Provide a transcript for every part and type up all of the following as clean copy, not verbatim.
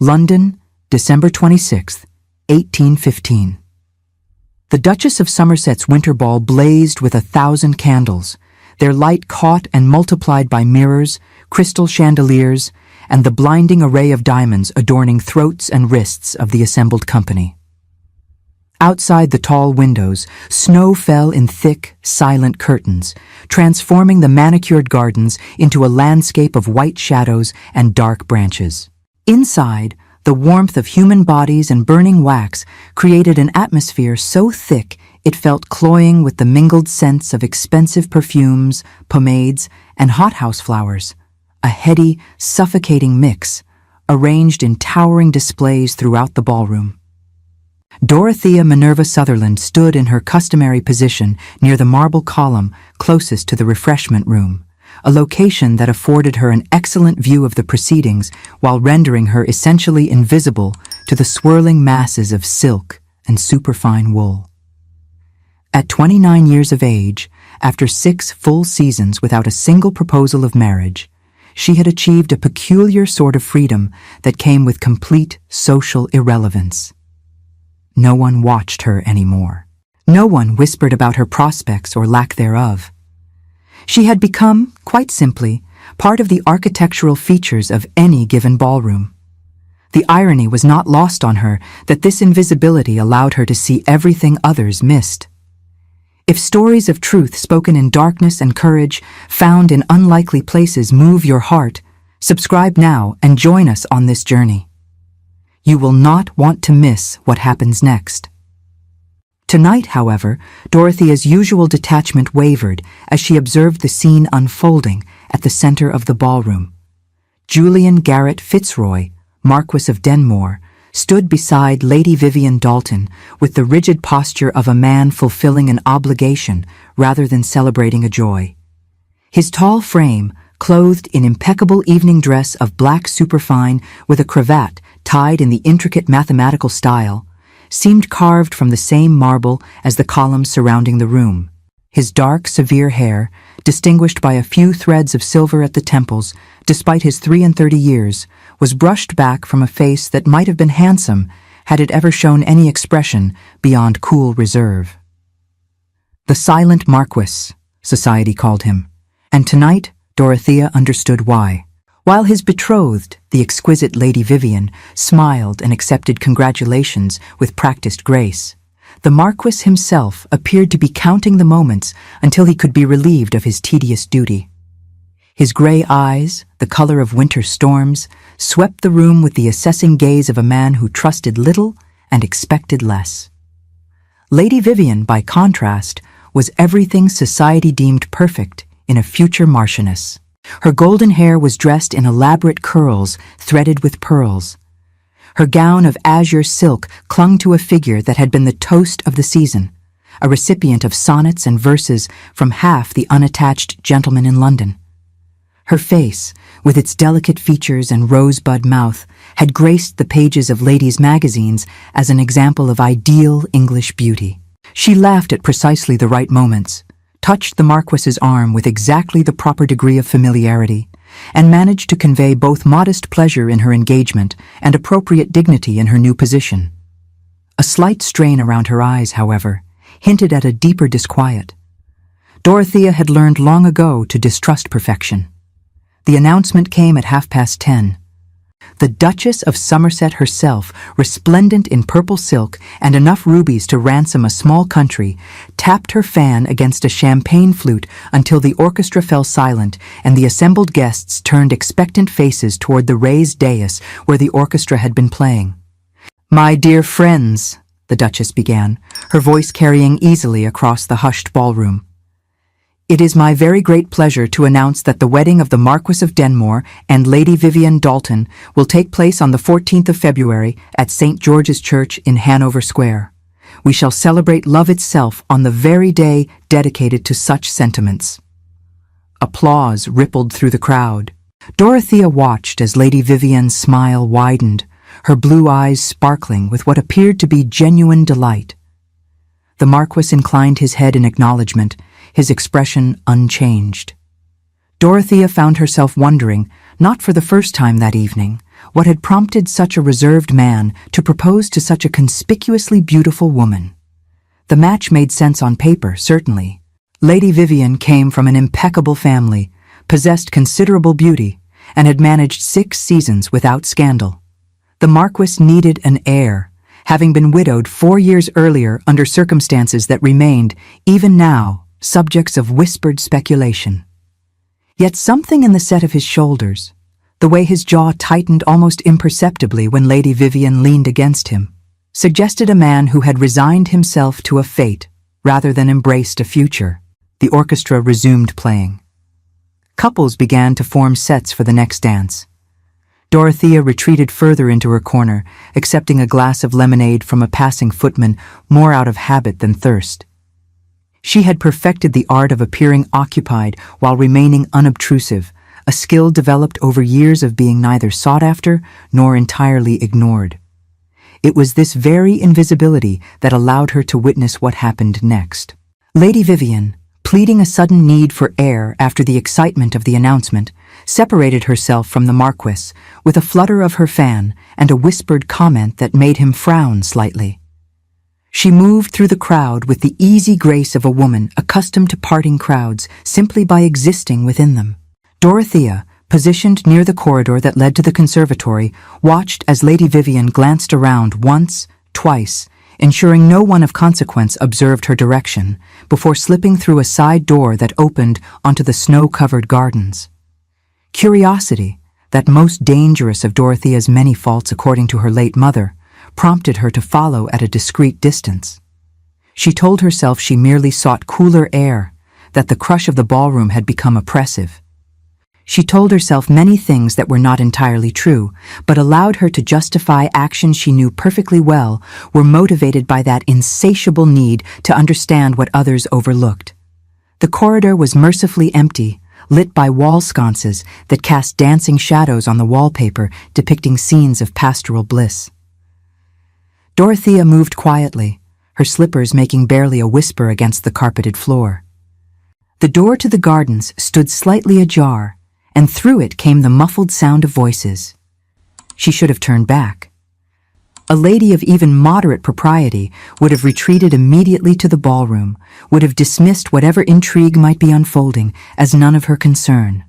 London, December 26, 1815. The Duchess of Somerset's winter ball blazed with 1,000 candles, their light caught and multiplied by mirrors, crystal chandeliers, and the blinding array of diamonds adorning throats and wrists of the assembled company. Outside the tall windows, snow fell in thick, silent curtains, transforming the manicured gardens into a landscape of white shadows and dark branches. Inside, the warmth of human bodies and burning wax created an atmosphere so thick it felt cloying with the mingled scents of expensive perfumes, pomades, and hothouse flowers, a heady, suffocating mix, arranged in towering displays throughout the ballroom. Dorothea Minerva Sutherland stood in her customary position near the marble column closest to the refreshment room, a location that afforded her an excellent view of the proceedings while rendering her essentially invisible to the swirling masses of silk and superfine wool. At 29 years of age, after 6 full seasons without a single proposal of marriage, she had achieved a peculiar sort of freedom that came with complete social irrelevance. No one watched her anymore. No one whispered about her prospects or lack thereof. She had become, quite simply, part of the architectural features of any given ballroom. The irony was not lost on her that this invisibility allowed her to see everything others missed. If stories of truth spoken in darkness and courage, found in unlikely places, move your heart, subscribe now and join us on this journey. You will not want to miss what happens next. Tonight, however, Dorothea's usual detachment wavered as she observed the scene unfolding at the center of the ballroom. Julian Garrett Fitzroy, Marquess of Denmore, stood beside Lady Vivian Dalton with the rigid posture of a man fulfilling an obligation rather than celebrating a joy. His tall frame, clothed in impeccable evening dress of black superfine with a cravat tied in the intricate mathematical style, seemed carved from the same marble as the columns surrounding the room. His dark, severe hair, distinguished by a few threads of silver at the temples, despite his 33 years, was brushed back from a face that might have been handsome had it ever shown any expression beyond cool reserve. The silent Marquess, society called him, and tonight Dorothea understood why. While his betrothed, the exquisite Lady Vivian, smiled and accepted congratulations with practiced grace, the Marquess himself appeared to be counting the moments until he could be relieved of his tedious duty. His gray eyes, the color of winter storms, swept the room with the assessing gaze of a man who trusted little and expected less. Lady Vivian, by contrast, was everything society deemed perfect in a future marchioness. Her golden hair was dressed in elaborate curls threaded with pearls. Her gown of azure silk clung to a figure that had been the toast of the season, a recipient of sonnets and verses from half the unattached gentlemen in London. Her face, with its delicate features and rosebud mouth, had graced the pages of ladies' magazines as an example of ideal English beauty. She laughed at precisely the right moments, touched the Marquess's arm with exactly the proper degree of familiarity, and managed to convey both modest pleasure in her engagement and appropriate dignity in her new position. A slight strain around her eyes, however, hinted at a deeper disquiet. Dorothea had learned long ago to distrust perfection. The announcement came at 10:30. The Duchess of Somerset herself, resplendent in purple silk and enough rubies to ransom a small country, tapped her fan against a champagne flute until the orchestra fell silent and the assembled guests turned expectant faces toward the raised dais where the orchestra had been playing. "My dear friends," the Duchess began, her voice carrying easily across the hushed ballroom, "it is my very great pleasure to announce that the wedding of the Marquess of Denmore and Lady Vivian Dalton will take place on the 14th of February at St. George's Church in Hanover Square. We shall celebrate love itself on the very day dedicated to such sentiments." Applause rippled through the crowd. Dorothea watched as Lady Vivian's smile widened, her blue eyes sparkling with what appeared to be genuine delight. The Marquess inclined his head in acknowledgement, his expression unchanged. Dorothea found herself wondering, not for the first time that evening, what had prompted such a reserved man to propose to such a conspicuously beautiful woman. The match made sense on paper, certainly. Lady Vivian came from an impeccable family, possessed considerable beauty, and had managed 6 seasons without scandal. The Marquess needed an heir, having been widowed 4 years earlier under circumstances that remained, even now, subjects of whispered speculation. Yet something in the set of his shoulders, the way his jaw tightened almost imperceptibly when Lady Vivian leaned against him, suggested a man who had resigned himself to a fate rather than embraced a future. The orchestra resumed playing. Couples began to form sets for the next dance. Dorothea retreated further into her corner, accepting a glass of lemonade from a passing footman more out of habit than thirst. She had perfected the art of appearing occupied while remaining unobtrusive, a skill developed over years of being neither sought after nor entirely ignored. It was this very invisibility that allowed her to witness what happened next. Lady Vivian, pleading a sudden need for air after the excitement of the announcement, separated herself from the Marquess with a flutter of her fan and a whispered comment that made him frown slightly. She moved through the crowd with the easy grace of a woman accustomed to parting crowds simply by existing within them. Dorothea, positioned near the corridor that led to the conservatory, watched as Lady Vivian glanced around once, twice, ensuring no one of consequence observed her direction, before slipping through a side door that opened onto the snow-covered gardens. Curiosity, that most dangerous of Dorothea's many faults according to her late mother, prompted her to follow at a discreet distance. She told herself she merely sought cooler air, that the crush of the ballroom had become oppressive. She told herself many things that were not entirely true, but allowed her to justify actions she knew perfectly well were motivated by that insatiable need to understand what others overlooked. The corridor was mercifully empty, lit by wall sconces that cast dancing shadows on the wallpaper depicting scenes of pastoral bliss. Dorothea moved quietly, her slippers making barely a whisper against the carpeted floor. The door to the gardens stood slightly ajar, and through it came the muffled sound of voices. She should have turned back. A lady of even moderate propriety would have retreated immediately to the ballroom, would have dismissed whatever intrigue might be unfolding as none of her concern.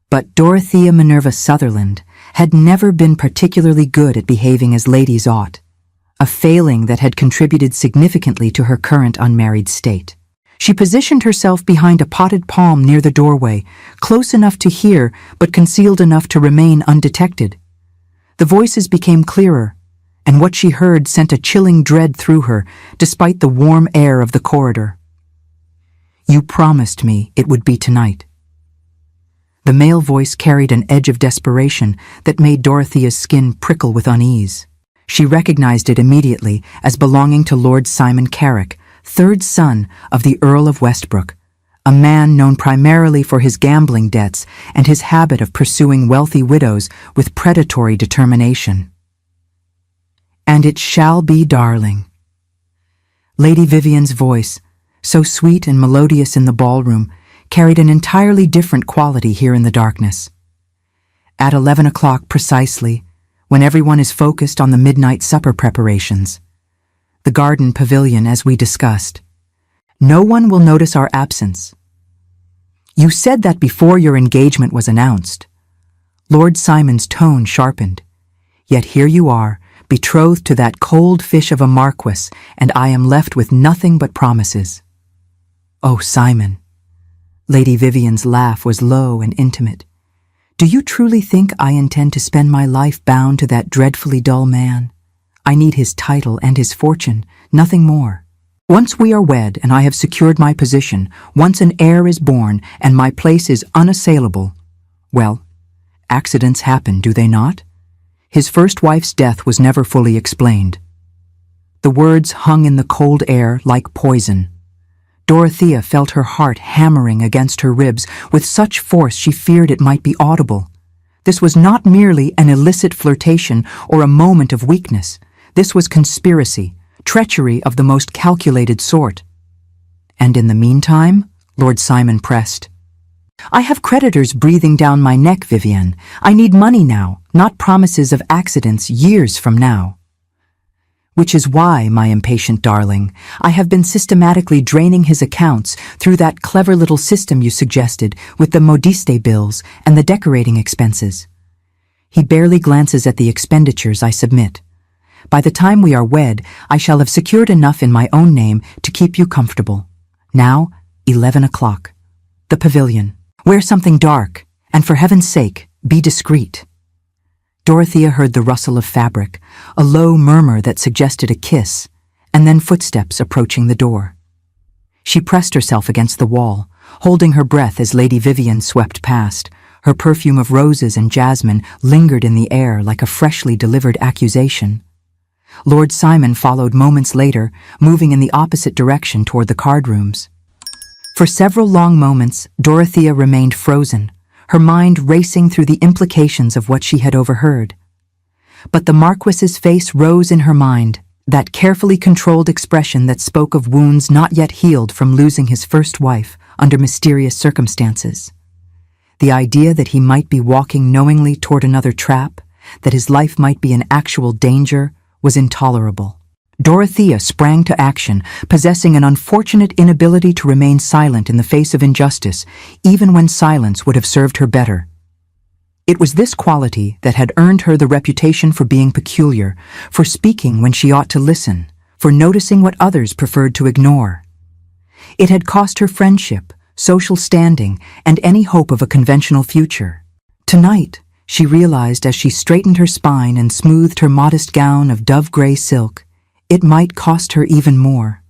But Dorothea Minerva Sutherland had never been particularly good at behaving as ladies ought, a failing that had contributed significantly to her current unmarried state. She positioned herself behind a potted palm near the doorway, close enough to hear but concealed enough to remain undetected. The voices became clearer, and what she heard sent a chilling dread through her, despite the warm air of the corridor. "You promised me it would be tonight." The male voice carried an edge of desperation that made Dorothea's skin prickle with unease. She recognized it immediately as belonging to Lord Simon Carrick, third son of the Earl of Westbrook, a man known primarily for his gambling debts and his habit of pursuing wealthy widows with predatory determination. "And it shall be, darling." Lady Vivian's voice, so sweet and melodious in the ballroom, carried an entirely different quality here in the darkness. At 11 o'clock precisely, when everyone is focused on the midnight supper preparations, the garden pavilion as we discussed, no one will notice our absence. "You said that before your engagement was announced." Lord Simon's tone sharpened. "Yet here you are, betrothed to that cold fish of a Marquess, and I am left with nothing but promises." "Oh, Simon." Lady Vivian's laugh was low and intimate. "Do you truly think I intend to spend my life bound to that dreadfully dull man? I need his title and his fortune, nothing more. Once we are wed and I have secured my position, once an heir is born and my place is unassailable, well, accidents happen, do they not? His first wife's death was never fully explained." The words hung in the cold air like poison. Dorothea felt her heart hammering against her ribs with such force she feared it might be audible. This was not merely an illicit flirtation or a moment of weakness. This was conspiracy, treachery of the most calculated sort. "And in the meantime," Lord Simon pressed, I have creditors breathing down my neck, Vivienne. I need money now, not promises of accidents years from now. Which is why, my impatient darling, I have been systematically draining his accounts through that clever little system you suggested with the modiste bills and the decorating expenses. He barely glances at the expenditures I submit. By the time we are wed, I shall have secured enough in my own name to keep you comfortable. Now, 11 o'clock. The pavilion. Wear something dark, and for heaven's sake, be discreet. Dorothea heard the rustle of fabric, a low murmur that suggested a kiss, and then footsteps approaching the door. She pressed herself against the wall, holding her breath as Lady Vivienne swept past. Her perfume of roses and jasmine lingered in the air like a freshly delivered accusation. Lord Simon followed moments later, moving in the opposite direction toward the card rooms. For several long moments, Dorothea remained frozen, her mind racing through the implications of what she had overheard. But the Marquess's face rose in her mind, that carefully controlled expression that spoke of wounds not yet healed from losing his first wife under mysterious circumstances. The idea that he might be walking knowingly toward another trap, that his life might be in actual danger, was intolerable. Dorothea sprang to action, possessing an unfortunate inability to remain silent in the face of injustice, even when silence would have served her better. It was this quality that had earned her the reputation for being peculiar, for speaking when she ought to listen, for noticing what others preferred to ignore. It had cost her friendship, social standing, and any hope of a conventional future. Tonight, she realized as she straightened her spine and smoothed her modest gown of dove-gray silk, it might cost her even more.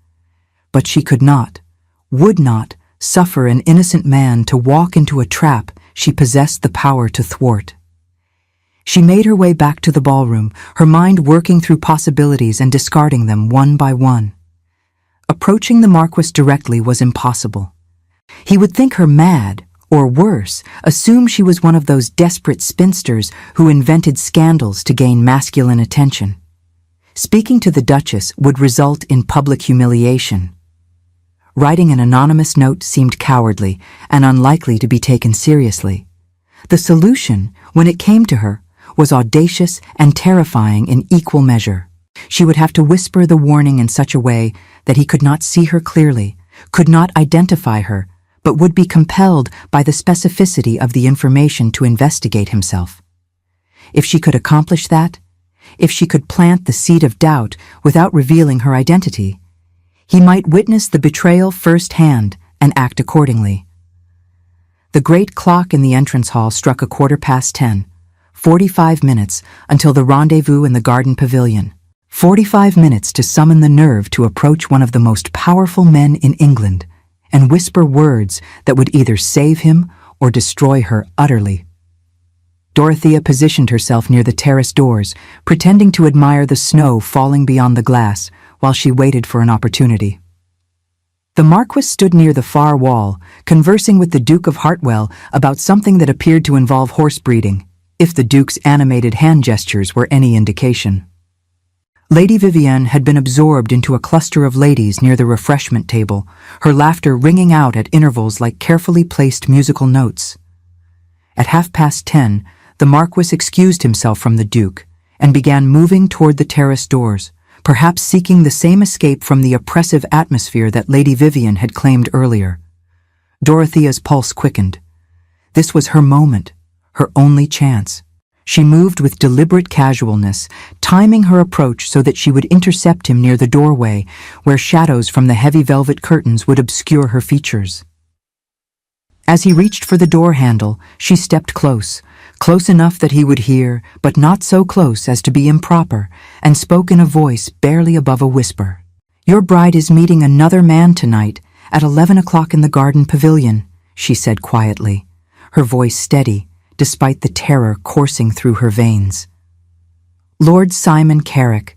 But she could not, would not, suffer an innocent man to walk into a trap she possessed the power to thwart. She made her way back to the ballroom, her mind working through possibilities and discarding them one by one. Approaching the Marquess directly was impossible. He would think her mad, or worse, assume she was one of those desperate spinsters who invented scandals to gain masculine attention. Speaking to the Duchess would result in public humiliation. Writing an anonymous note seemed cowardly and unlikely to be taken seriously. The solution, when it came to her, was audacious and terrifying in equal measure. She would have to whisper the warning in such a way that he could not see her clearly, could not identify her, but would be compelled by the specificity of the information to investigate himself. If she could accomplish that, if she could plant the seed of doubt without revealing her identity, he might witness the betrayal firsthand and act accordingly. The great clock in the entrance hall struck 10:15, 45 minutes until the rendezvous in the garden pavilion. 45 minutes to summon the nerve to approach one of the most powerful men in England and whisper words that would either save him or destroy her utterly. Dorothea positioned herself near the terrace doors, pretending to admire the snow falling beyond the glass while she waited for an opportunity. The Marquess stood near the far wall, conversing with the Duke of Hartwell about something that appeared to involve horse breeding, if the Duke's animated hand gestures were any indication. Lady Vivienne had been absorbed into a cluster of ladies near the refreshment table, her laughter ringing out at intervals like carefully placed musical notes. At 10:30, the Marquess excused himself from the Duke and began moving toward the terrace doors, perhaps seeking the same escape from the oppressive atmosphere that Lady Vivienne had claimed earlier. Dorothea's pulse quickened. This was her moment, her only chance. She moved with deliberate casualness, timing her approach so that she would intercept him near the doorway, where shadows from the heavy velvet curtains would obscure her features. As he reached for the door handle, she stepped close enough that he would hear, but not so close as to be improper, and spoke in a voice barely above a whisper. "Your bride is meeting another man tonight, at 11 o'clock in the garden pavilion," she said quietly, her voice steady, despite the terror coursing through her veins. "Lord Simon Carrick,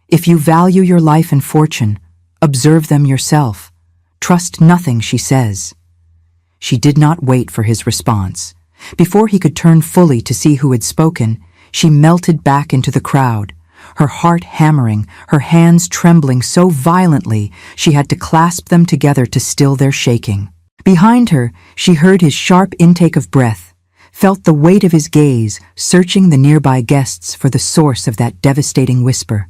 if you value your life and fortune, observe them yourself. Trust nothing she says." She did not wait for his response. Before he could turn fully to see who had spoken, she melted back into the crowd, her heart hammering, her hands trembling so violently she had to clasp them together to still their shaking. Behind her, she heard his sharp intake of breath, felt the weight of his gaze searching the nearby guests for the source of that devastating whisper.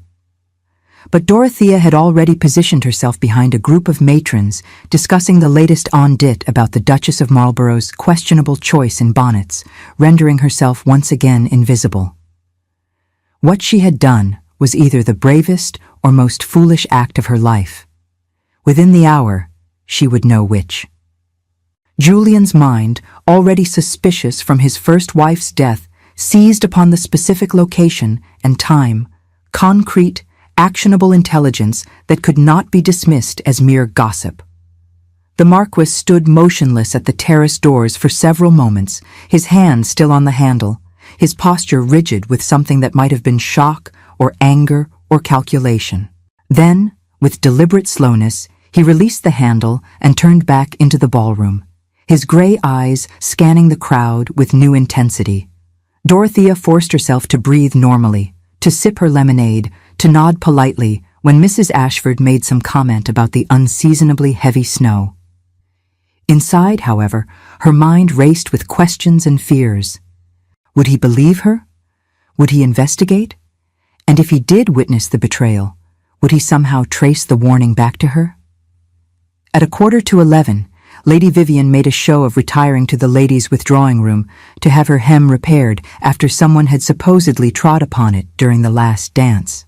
But Dorothea had already positioned herself behind a group of matrons discussing the latest on dit about the Duchess of Marlborough's questionable choice in bonnets, rendering herself once again invisible. What she had done was either the bravest or most foolish act of her life. Within the hour, she would know which. Julian's mind, already suspicious from his first wife's death, seized upon the specific location and time, concrete, actionable intelligence that could not be dismissed as mere gossip. The Marquess stood motionless at the terrace doors for several moments, his hand still on the handle, his posture rigid with something that might have been shock or anger or calculation. Then, with deliberate slowness, he released the handle and turned back into the ballroom, his gray eyes scanning the crowd with new intensity. Dorothea forced herself to breathe normally, to sip her lemonade, to nod politely when Mrs. Ashford made some comment about the unseasonably heavy snow. Inside, however, her mind raced with questions and fears. Would he believe her? Would he investigate? And if he did witness the betrayal, would he somehow trace the warning back to her? At 11:15, Lady Vivian made a show of retiring to the ladies' withdrawing room to have her hem repaired after someone had supposedly trod upon it during the last dance.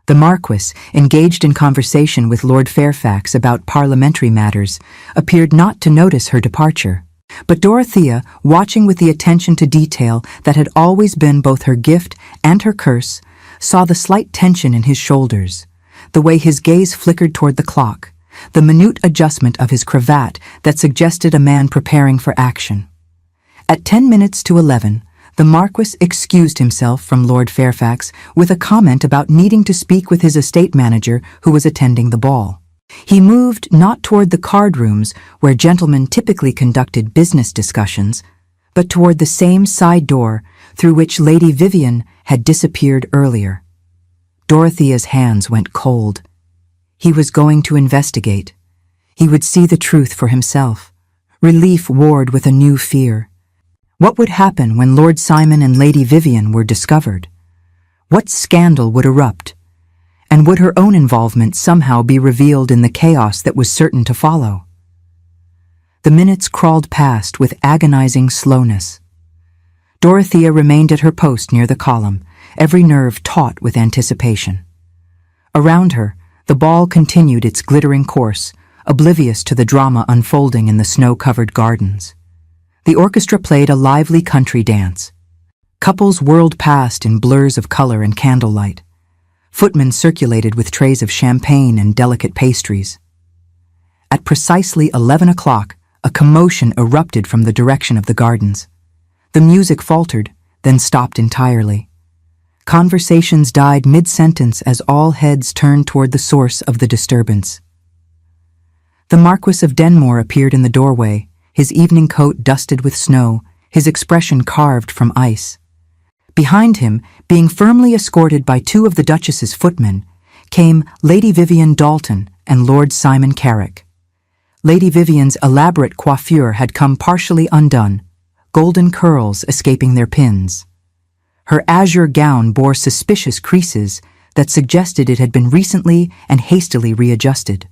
The Marquess, engaged in conversation with Lord Fairfax about parliamentary matters, appeared not to notice her departure. But Dorothea, watching with the attention to detail that had always been both her gift and her curse, saw the slight tension in his shoulders, the way his gaze flickered toward the clock, the minute adjustment of his cravat that suggested a man preparing for action. At 11:10, the Marquess excused himself from Lord Fairfax with a comment about needing to speak with his estate manager who was attending the ball. He moved not toward the card rooms where gentlemen typically conducted business discussions, but toward the same side door through which Lady Vivian had disappeared earlier. Dorothea's hands went cold. He was going to investigate. He would see the truth for himself. Relief warred with a new fear. What would happen when Lord Simon and Lady Vivian were discovered? What scandal would erupt? And would her own involvement somehow be revealed in the chaos that was certain to follow? The minutes crawled past with agonizing slowness. Dorothea remained at her post near the column, every nerve taut with anticipation. Around her, the ball continued its glittering course, oblivious to the drama unfolding in the snow-covered gardens. The orchestra played a lively country dance. Couples whirled past in blurs of color and candlelight. Footmen circulated with trays of champagne and delicate pastries. At precisely 11 o'clock, a commotion erupted from the direction of the gardens. The music faltered, then stopped entirely. Conversations died mid-sentence as all heads turned toward the source of the disturbance. The Marquess of Denmore appeared in the doorway, his evening coat dusted with snow, his expression carved from ice. Behind him, being firmly escorted by two of the Duchess's footmen, came Lady Vivian Dalton and Lord Simon Carrick. Lady Vivian's elaborate coiffure had come partially undone, golden curls escaping their pins. Her azure gown bore suspicious creases that suggested it had been recently and hastily readjusted.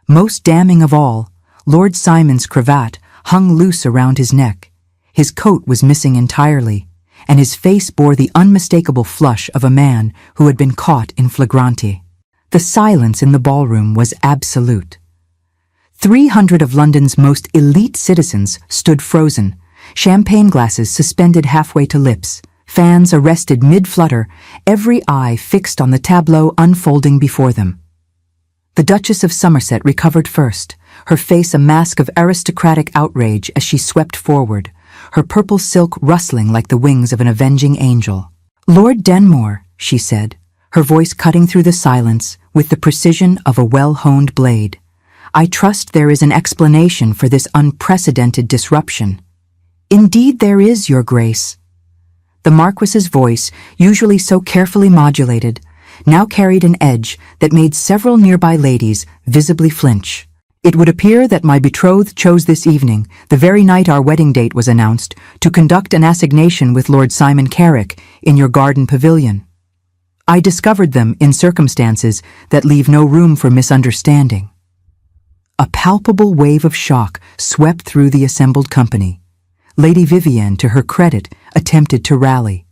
Most damning of all, Lord Simon's cravat hung loose around his neck. His coat was missing entirely, and his face bore the unmistakable flush of a man who had been caught in flagrante. The silence in the ballroom was absolute. 300 of London's most elite citizens stood frozen, champagne glasses suspended halfway to lips, fans arrested mid-flutter, every eye fixed on the tableau unfolding before them. The Duchess of Somerset recovered first, her face a mask of aristocratic outrage as she swept forward, her purple silk rustling like the wings of an avenging angel. "Lord Denmore," she said, her voice cutting through the silence with the precision of a well-honed blade. "I trust there is an explanation for this unprecedented disruption." "Indeed there is, Your Grace." The Marquess's voice, usually so carefully modulated, now carried an edge that made several nearby ladies visibly flinch. It would appear that my betrothed chose this evening, the very night our wedding date was announced, to conduct an assignation with Lord Simon Carrick in your garden pavilion. I discovered them in circumstances that leave no room for misunderstanding. A palpable wave of shock swept through the assembled company. Lady Vivienne, to her credit, attempted to rally.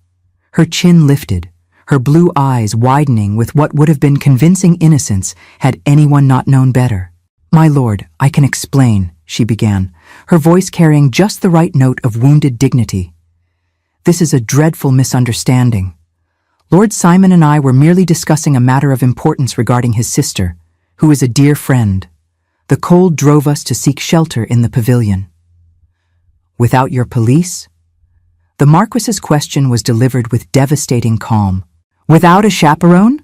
Her chin lifted, her blue eyes widening with what would have been convincing innocence had anyone not known better. "My lord, I can explain," she began, her voice carrying just the right note of wounded dignity. "This is a dreadful misunderstanding. Lord Simon and I were merely discussing a matter of importance regarding his sister, who is a dear friend. The cold drove us to seek shelter in the pavilion." "Without your police?" The Marquess's question was delivered with devastating calm. "Without a chaperone?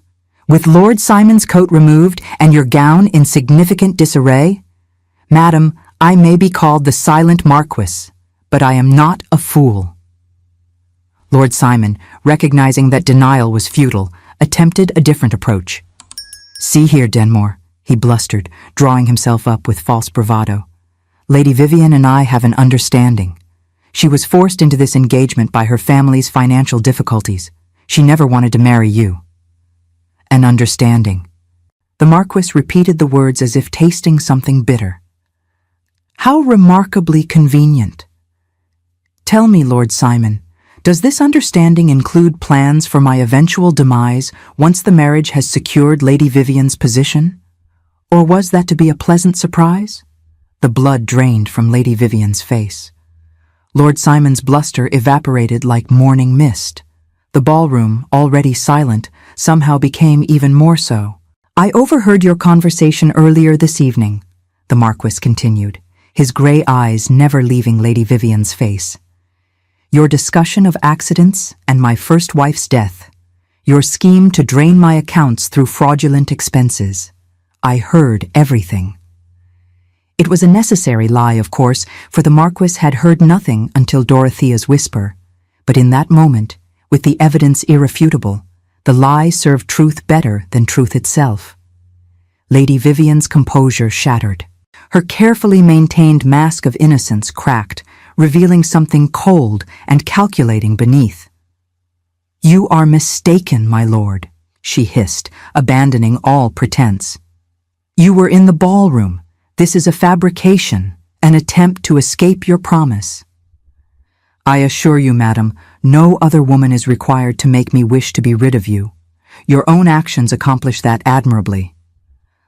With Lord Simon's coat removed and your gown in significant disarray? Madam, I may be called the silent Marquess, but I am not a fool." Lord Simon, recognizing that denial was futile, attempted a different approach. "See here, Denmore," he blustered, drawing himself up with false bravado. "Lady Vivienne and I have an understanding. She was forced into this engagement by her family's financial difficulties. She never wanted to marry you." "An understanding." The Marquess repeated the words as if tasting something bitter. "How remarkably convenient. Tell me, Lord Simon, does this understanding include plans for my eventual demise once the marriage has secured Lady Vivienne's position? Or was that to be a pleasant surprise?" The blood drained from Lady Vivienne's face. Lord Simon's bluster evaporated like morning mist. The ballroom, already silent, somehow became even more so. "I overheard your conversation earlier this evening," the Marquess continued, his grey eyes never leaving Lady Vivienne's face. "Your discussion of accidents and my first wife's death. Your scheme to drain my accounts through fraudulent expenses. I heard everything." It was a necessary lie, of course, for the Marquess had heard nothing until Dorothea's whisper. But in that moment, with the evidence irrefutable, the lie served truth better than truth itself. Lady Vivienne's composure shattered. Her carefully maintained mask of innocence cracked, revealing something cold and calculating beneath. "You are mistaken, my lord," she hissed, abandoning all pretense. "You were in the ballroom. This is a fabrication, an attempt to escape your promise." "I assure you, madam, no other woman is required to make me wish to be rid of you. Your own actions accomplish that admirably."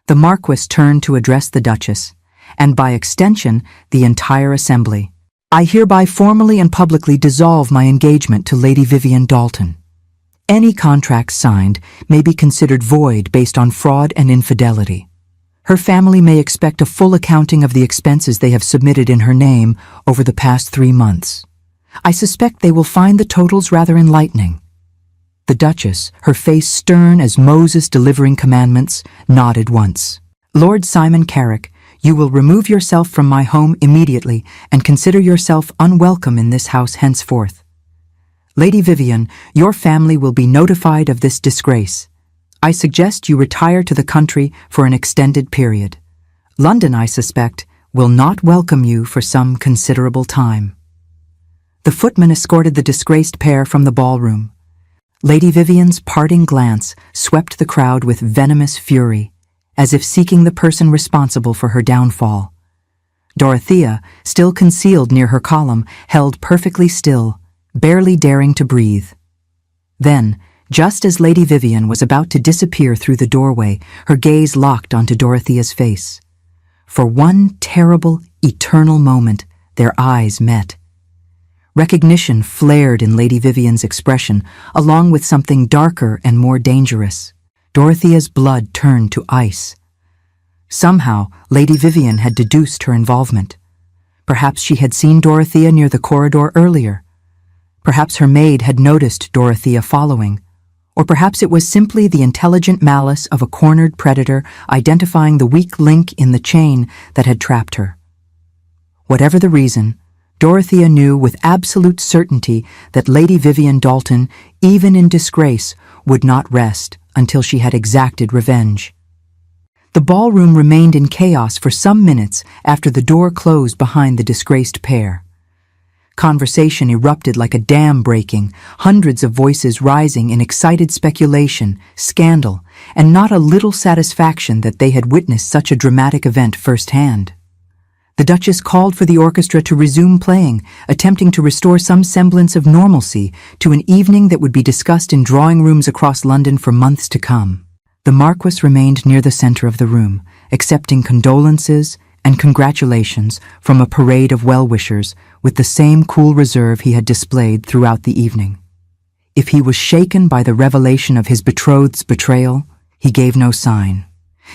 The Marquess turned to address the Duchess, and by extension, the entire assembly. "I hereby formally and publicly dissolve my engagement to Lady Vivienne Dalton. Any contract signed may be considered void based on fraud and infidelity. Her family may expect a full accounting of the expenses they have submitted in her name over the past 3 months. I suspect they will find the totals rather enlightening." The Duchess, her face stern as Moses delivering commandments, nodded once. "Lord Simon Carrick, you will remove yourself from my home immediately and consider yourself unwelcome in this house henceforth. Lady Vivienne, your family will be notified of this disgrace. I suggest you retire to the country for an extended period. London, I suspect, will not welcome you for some considerable time." The footman escorted the disgraced pair from the ballroom. Lady Vivienne's parting glance swept the crowd with venomous fury, as if seeking the person responsible for her downfall. Dorothea, still concealed near her column, held perfectly still, barely daring to breathe. Then, just as Lady Vivienne was about to disappear through the doorway, her gaze locked onto Dorothea's face. For one terrible, eternal moment, their eyes met. Recognition flared in Lady Vivienne's expression, along with something darker and more dangerous. Dorothea's blood turned to ice. Somehow, Lady Vivienne had deduced her involvement. Perhaps she had seen Dorothea near the corridor earlier. Perhaps her maid had noticed Dorothea following. Or perhaps it was simply the intelligent malice of a cornered predator identifying the weak link in the chain that had trapped her. Whatever the reason, Dorothea knew with absolute certainty that Lady Vivienne Dalton, even in disgrace, would not rest until she had exacted revenge. The ballroom remained in chaos for some minutes after the door closed behind the disgraced pair. Conversation erupted like a dam breaking, hundreds of voices rising in excited speculation, scandal, and not a little satisfaction that they had witnessed such a dramatic event firsthand. The Duchess called for the orchestra to resume playing, attempting to restore some semblance of normalcy to an evening that would be discussed in drawing rooms across London for months to come. The Marquess remained near the center of the room, accepting condolences and congratulations from a parade of well-wishers with the same cool reserve he had displayed throughout the evening. If he was shaken by the revelation of his betrothed's betrayal, he gave no sign.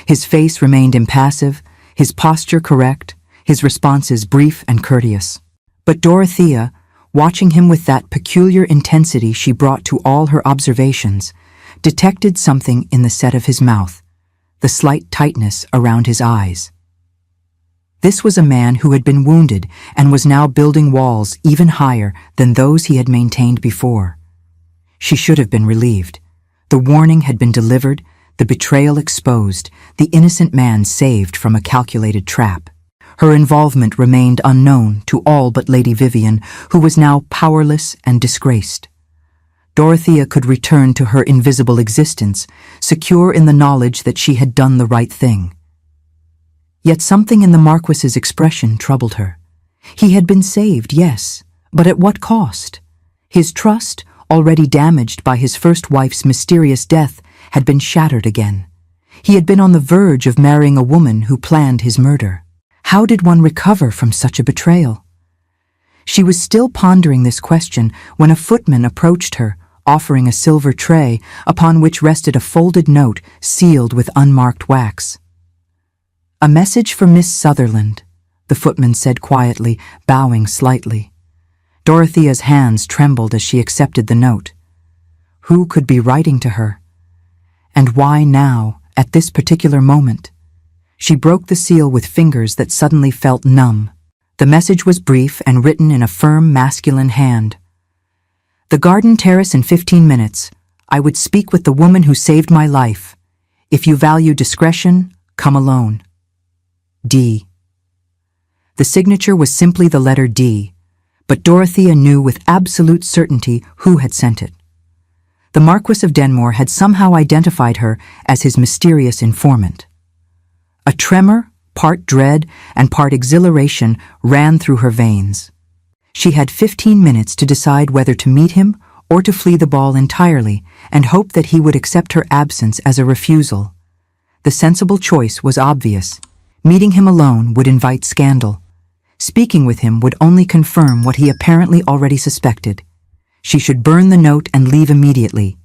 His face remained impassive, his posture correct, his responses brief and courteous. But Dorothea, watching him with that peculiar intensity she brought to all her observations, detected something in the set of his mouth, the slight tightness around his eyes. This was a man who had been wounded and was now building walls even higher than those he had maintained before. She should have been relieved. The warning had been delivered, the betrayal exposed, the innocent man saved from a calculated trap. Her involvement remained unknown to all but Lady Vivian, who was now powerless and disgraced. Dorothea could return to her invisible existence, secure in the knowledge that she had done the right thing. Yet something in the Marquess's expression troubled her. He had been saved, yes, but at what cost? His trust, already damaged by his first wife's mysterious death, had been shattered again. He had been on the verge of marrying a woman who planned his murder. How did one recover from such a betrayal? She was still pondering this question when a footman approached her, offering a silver tray upon which rested a folded note sealed with unmarked wax. "A message for Miss Sutherland," the footman said quietly, bowing slightly. Dorothea's hands trembled as she accepted the note. Who could be writing to her? And why now, at this particular moment? She broke the seal with fingers that suddenly felt numb. The message was brief and written in a firm, masculine hand. "The garden terrace in 15 minutes. I would speak with the woman who saved my life. If you value discretion, come alone. D." The signature was simply the letter D, but Dorothea knew with absolute certainty who had sent it. The Marquess of Denmore had somehow identified her as his mysterious informant. A tremor, part dread and part exhilaration, ran through her veins. She had 15 minutes to decide whether to meet him or to flee the ball entirely and hope that he would accept her absence as a refusal. The sensible choice was obvious. Meeting him alone would invite scandal. Speaking with him would only confirm what he apparently already suspected. She should burn the note and leave immediately.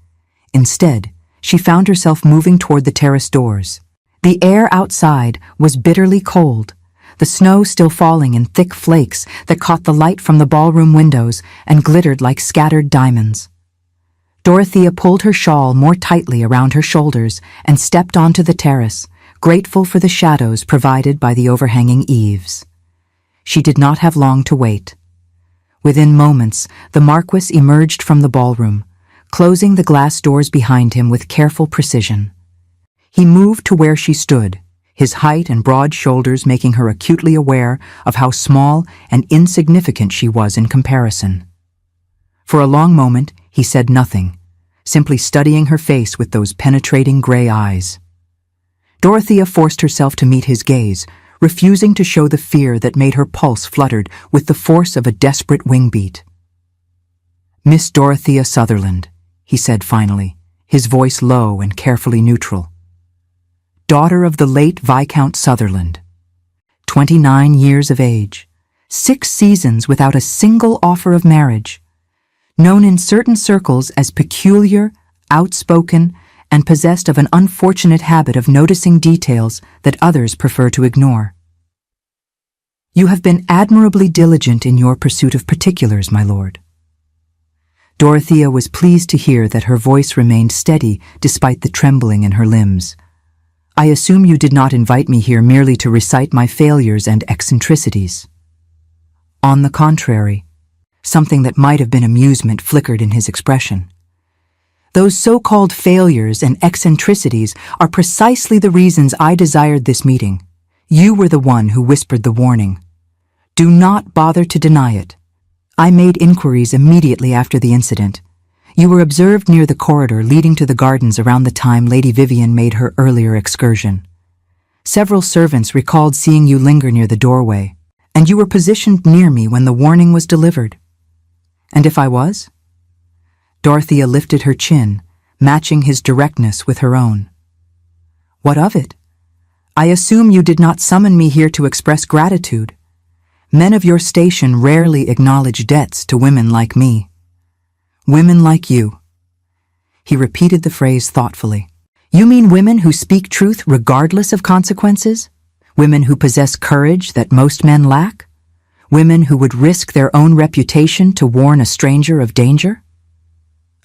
Instead, she found herself moving toward the terrace doors. The air outside was bitterly cold, the snow still falling in thick flakes that caught the light from the ballroom windows and glittered like scattered diamonds. Dorothea pulled her shawl more tightly around her shoulders and stepped onto the terrace, grateful for the shadows provided by the overhanging eaves. She did not have long to wait. Within moments, the Marquess emerged from the ballroom, closing the glass doors behind him with careful precision. He moved to where she stood, his height and broad shoulders making her acutely aware of how small and insignificant she was in comparison. For a long moment, he said nothing, simply studying her face with those penetrating gray eyes. Dorothea forced herself to meet his gaze, refusing to show the fear that made her pulse fluttered with the force of a desperate wing-beat. "Miss Dorothea Sutherland," he said finally, his voice low and carefully neutral. "Daughter of the late Viscount Sutherland. 29 years of age, 6 seasons without a single offer of marriage. Known in certain circles as peculiar, outspoken, and possessed of an unfortunate habit of noticing details that others prefer to ignore. You have been admirably diligent in your pursuit of particulars, my lord." Dorothea was pleased to hear that her voice remained steady despite the trembling in her limbs. "I assume you did not invite me here merely to recite my failures and eccentricities." On the contrary, something that might have been amusement flickered in his expression. Those so-called failures and eccentricities are precisely the reasons I desired this meeting. You were the one who whispered the warning. Do not bother to deny it. I made inquiries immediately after the incident. You were observed near the corridor leading to the gardens around the time Lady Vivian made her earlier excursion. Several servants recalled seeing you linger near the doorway, and you were positioned near me when the warning was delivered. And if I was? Dorothea lifted her chin, matching his directness with her own. What of it? I assume you did not summon me here to express gratitude. Men of your station rarely acknowledge debts to women like me. Women like you. He repeated the phrase thoughtfully. You mean women who speak truth regardless of consequences? Women who possess courage that most men lack? Women who would risk their own reputation to warn a stranger of danger?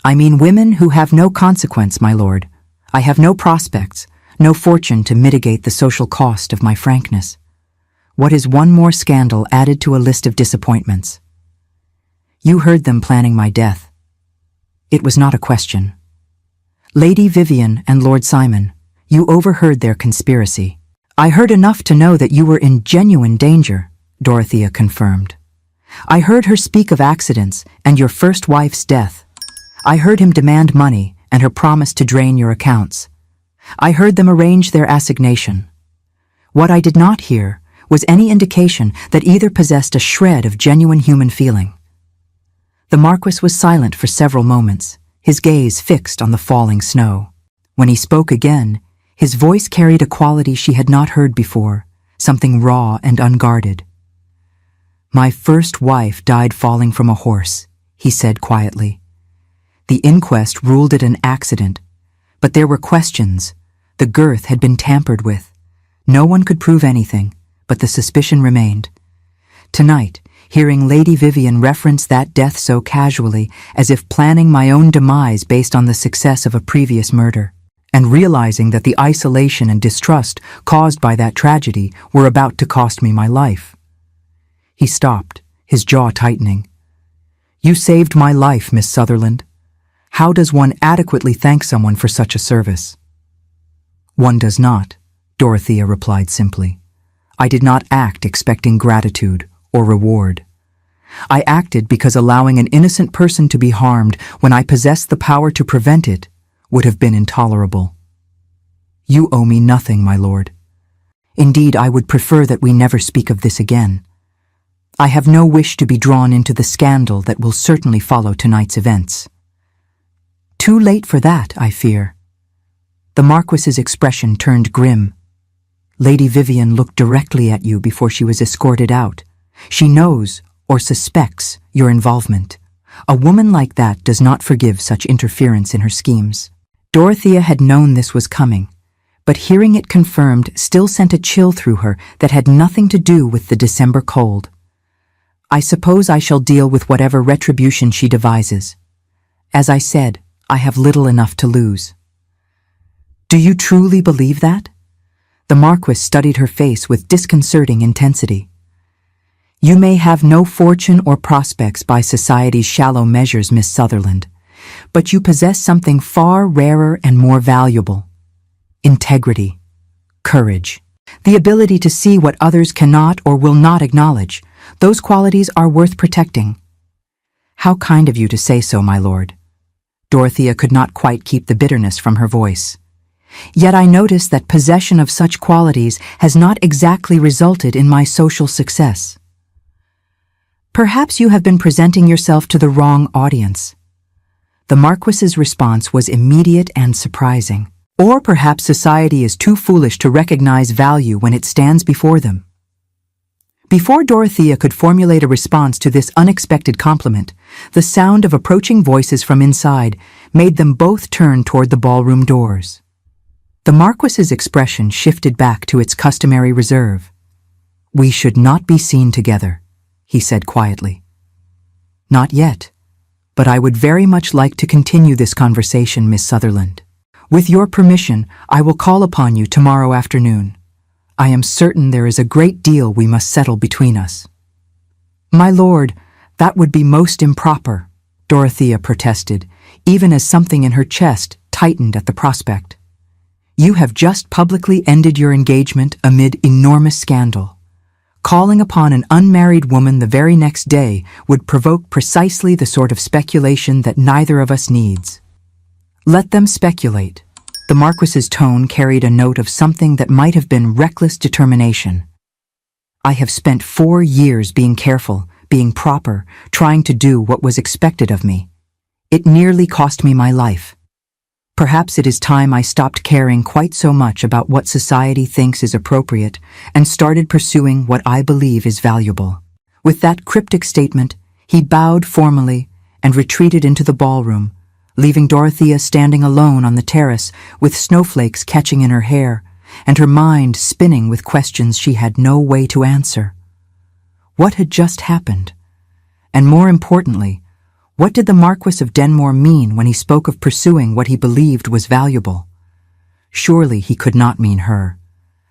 I mean women who have no consequence, my lord. I have no prospects, no fortune to mitigate the social cost of my frankness. What is one more scandal added to a list of disappointments? You heard them planning my death. It was not a question. Lady Vivian and Lord Simon, you overheard their conspiracy. I heard enough to know that you were in genuine danger, Dorothea confirmed. I heard her speak of accidents and your first wife's death. I heard him demand money and her promise to drain your accounts. I heard them arrange their assignation. What I did not hear was any indication that either possessed a shred of genuine human feeling. The Marquess was silent for several moments, his gaze fixed on the falling snow. When he spoke again, his voice carried a quality she had not heard before, something raw and unguarded. My first wife died falling from a horse, he said quietly. The inquest ruled it an accident, but there were questions. The girth had been tampered with. No one could prove anything, but the suspicion remained. Tonight, hearing Lady Vivian reference that death so casually, as if planning my own demise based on the success of a previous murder, and realizing that the isolation and distrust caused by that tragedy were about to cost me my life. He stopped, his jaw tightening. You saved my life, Miss Sutherland. How does one adequately thank someone for such a service? One does not, Dorothea replied simply. I did not act expecting gratitude or reward. I acted because allowing an innocent person to be harmed when I possessed the power to prevent it would have been intolerable. You owe me nothing, my lord. Indeed, I would prefer that we never speak of this again. I have no wish to be drawn into the scandal that will certainly follow tonight's events. Too late for that, I fear. The Marquess's expression turned grim. Lady Vivian looked directly at you before she was escorted out. She knows, or suspects, your involvement. A woman like that does not forgive such interference in her schemes. Dorothea had known this was coming, but hearing it confirmed still sent a chill through her that had nothing to do with the December cold. I suppose I shall deal with whatever retribution she devises. As I said, I have little enough to lose. Do you truly believe that? The Marquess studied her face with disconcerting intensity. You may have no fortune or prospects by society's shallow measures, Miss Sutherland, but you possess something far rarer and more valuable. Integrity, courage, the ability to see what others cannot or will not acknowledge. Those qualities are worth protecting. How kind of you to say so, my lord. Dorothea could not quite keep the bitterness from her voice. Yet I notice that possession of such qualities has not exactly resulted in my social success. Perhaps you have been presenting yourself to the wrong audience. The Marquess's response was immediate and surprising. Or perhaps society is too foolish to recognize value when it stands before them. Before Dorothea could formulate a response to this unexpected compliment, the sound of approaching voices from inside made them both turn toward the ballroom doors. The Marquess's expression shifted back to its customary reserve. We should not be seen together, he said quietly. Not yet, but I would very much like to continue this conversation, Miss Sutherland. With your permission, I will call upon you tomorrow afternoon. I am certain there is a great deal we must settle between us. My lord, that would be most improper, Dorothea protested, even as something in her chest tightened at the prospect. You have just publicly ended your engagement amid enormous scandal. Calling upon an unmarried woman the very next day would provoke precisely the sort of speculation that neither of us needs. Let them speculate. The Marquess's tone carried a note of something that might have been reckless determination. I have spent 4 years being careful, being proper, trying to do what was expected of me. It nearly cost me my life. Perhaps it is time I stopped caring quite so much about what society thinks is appropriate and started pursuing what I believe is valuable. With that cryptic statement, he bowed formally and retreated into the ballroom, leaving Dorothea standing alone on the terrace with snowflakes catching in her hair and her mind spinning with questions she had no way to answer. What had just happened? And more importantly, what did the Marquess of Denmore mean when he spoke of pursuing what he believed was valuable? Surely he could not mean her.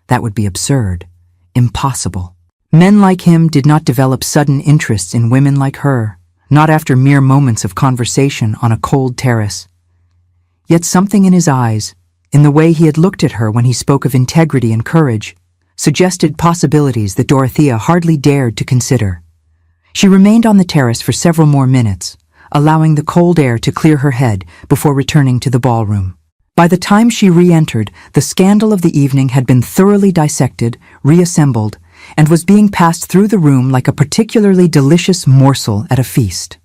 That would be absurd, impossible. Men like him did not develop sudden interests in women like her, not after mere moments of conversation on a cold terrace. Yet something in his eyes, in the way he had looked at her when he spoke of integrity and courage, suggested possibilities that Dorothea hardly dared to consider. She remained on the terrace for several more minutes, allowing the cold air to clear her head before returning to the ballroom. By the time she re-entered, the scandal of the evening had been thoroughly dissected, reassembled, and was being passed through the room like a particularly delicious morsel at a feast.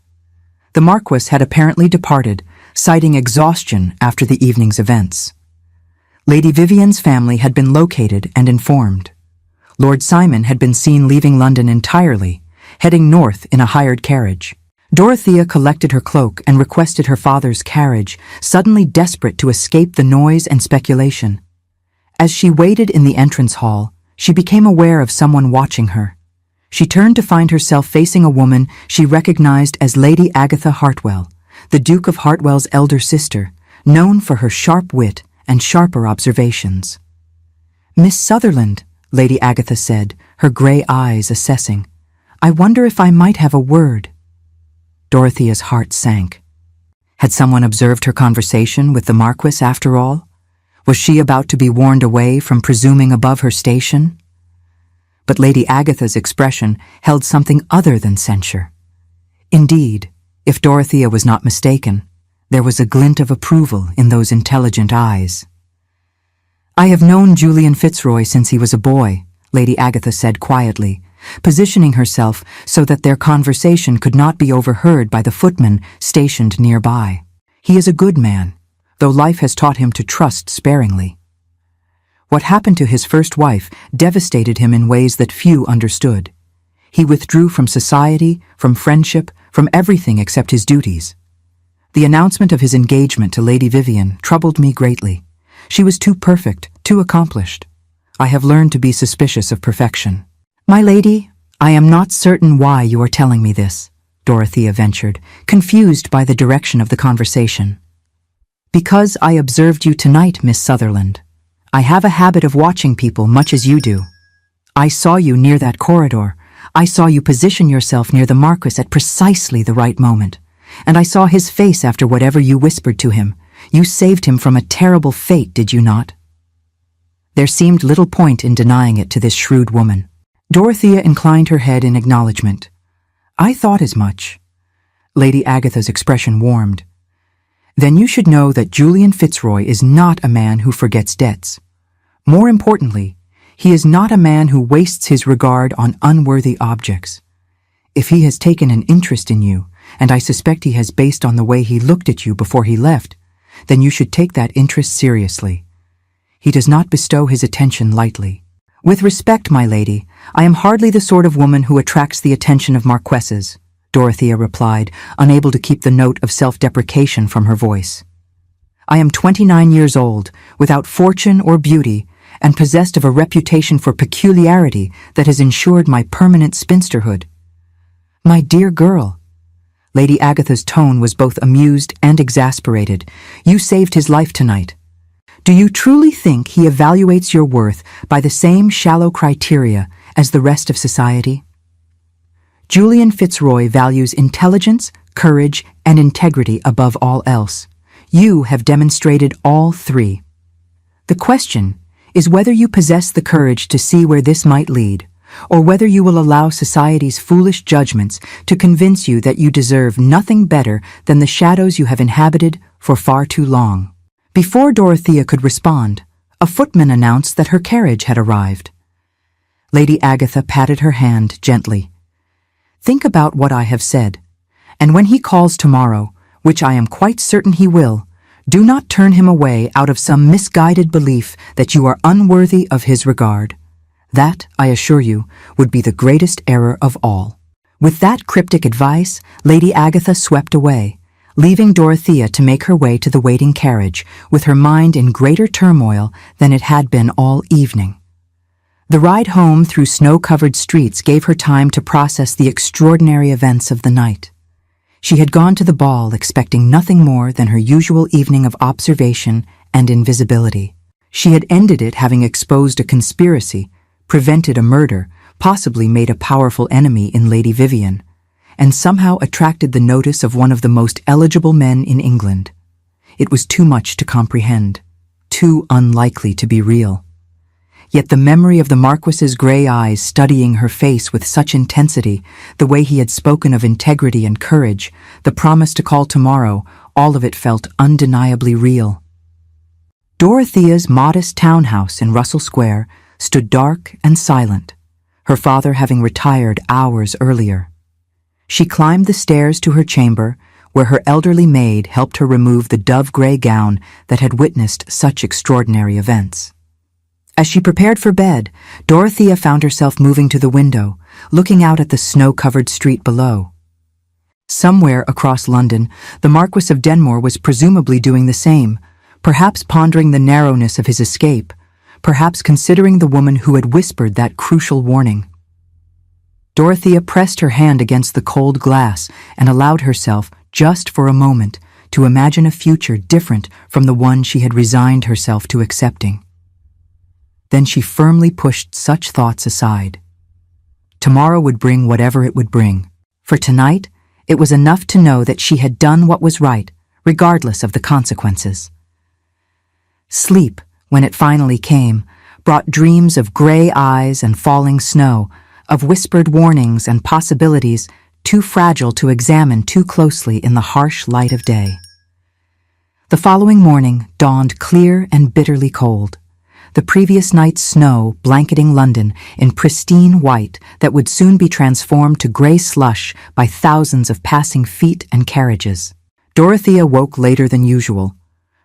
The Marquess had apparently departed, citing exhaustion after the evening's events. Lady Vivian's family had been located and informed. Lord Simon had been seen leaving London entirely, heading north in a hired carriage. Dorothea collected her cloak and requested her father's carriage, suddenly desperate to escape the noise and speculation. As she waited in the entrance hall, she became aware of someone watching her. She turned to find herself facing a woman she recognized as Lady Agatha Hartwell, the Duke of Hartwell's elder sister, known for her sharp wit and sharper observations. "Miss Sutherland," Lady Agatha said, her grey eyes assessing. "I wonder if I might have a word." Dorothea's heart sank. Had someone observed her conversation with the Marquess after all? Was she about to be warned away from presuming above her station? But Lady Agatha's expression held something other than censure. Indeed, if Dorothea was not mistaken, there was a glint of approval in those intelligent eyes. "I have known Julian Fitzroy since he was a boy," Lady Agatha said quietly, positioning herself so that their conversation could not be overheard by the footman stationed nearby. "He is a good man, though life has taught him to trust sparingly. What happened to his first wife devastated him in ways that few understood. He withdrew from society, from friendship, from everything except his duties. The announcement of his engagement to Lady Vivian troubled me greatly. She was too perfect, too accomplished. I have learned to be suspicious of perfection." "My lady, I am not certain why you are telling me this," Dorothea ventured, confused by the direction of the conversation. "Because I observed you tonight, Miss Sutherland. I have a habit of watching people much as you do. I saw you near that corridor. I saw you position yourself near the Marquess at precisely the right moment. And I saw his face after whatever you whispered to him. You saved him from a terrible fate, did you not?" There seemed little point in denying it to this shrewd woman. Dorothea inclined her head in acknowledgement. "I thought as much." Lady Agatha's expression warmed. "Then you should know that Julian Fitzroy is not a man who forgets debts. More importantly, he is not a man who wastes his regard on unworthy objects. If he has taken an interest in you, and I suspect he has based on the way he looked at you before he left, then you should take that interest seriously. He does not bestow his attention lightly. With respect, my lady, I am hardly the sort of woman who attracts the attention of marquesses," Dorothea replied, unable to keep the note of self-deprecation from her voice. "I am 29 years old, without fortune or beauty, and possessed of a reputation for peculiarity that has ensured my permanent spinsterhood." "My dear girl," Lady Agatha's tone was both amused and exasperated, "you saved his life tonight. Do you truly think he evaluates your worth by the same shallow criteria as the rest of society? Julian Fitzroy values intelligence, courage, and integrity above all else. You have demonstrated all three. The question is whether you possess the courage to see where this might lead, or whether you will allow society's foolish judgments to convince you that you deserve nothing better than the shadows you have inhabited for far too long. Before Dorothea could respond, a footman announced that her carriage had arrived. Lady Agatha patted her hand gently. Think about what I have said, and when he calls tomorrow, which I am quite certain he will, do not turn him away out of some misguided belief that you are unworthy of his regard. That, I assure you, would be the greatest error of all. With that cryptic advice, Lady Agatha swept away, leaving Dorothea to make her way to the waiting carriage, with her mind in greater turmoil than it had been all evening. The ride home through snow-covered streets gave her time to process the extraordinary events of the night. She had gone to the ball expecting nothing more than her usual evening of observation and invisibility. She had ended it having exposed a conspiracy, prevented a murder, possibly made a powerful enemy in Lady Vivian, and somehow attracted the notice of one of the most eligible men in England. It was too much to comprehend, too unlikely to be real. Yet the memory of the Marquess's grey eyes studying her face with such intensity, the way he had spoken of integrity and courage, the promise to call tomorrow, all of it felt undeniably real. Dorothea's modest townhouse in Russell Square stood dark and silent, her father having retired hours earlier. She climbed the stairs to her chamber, where her elderly maid helped her remove the dove-grey gown that had witnessed such extraordinary events. As she prepared for bed, Dorothea found herself moving to the window, looking out at the snow-covered street below. Somewhere across London, the Marquess of Denmore was presumably doing the same, perhaps pondering the narrowness of his escape, perhaps considering the woman who had whispered that crucial warning. Dorothea pressed her hand against the cold glass and allowed herself, just for a moment, to imagine a future different from the one she had resigned herself to accepting. Then she firmly pushed such thoughts aside. Tomorrow would bring whatever it would bring. For tonight, it was enough to know that she had done what was right, regardless of the consequences. Sleep, when it finally came, brought dreams of grey eyes and falling snow, of whispered warnings and possibilities too fragile to examine too closely in the harsh light of day. The following morning dawned clear and bitterly cold. The previous night's snow blanketing London in pristine white that would soon be transformed to grey slush by thousands of passing feet and carriages. Dorothea woke later than usual,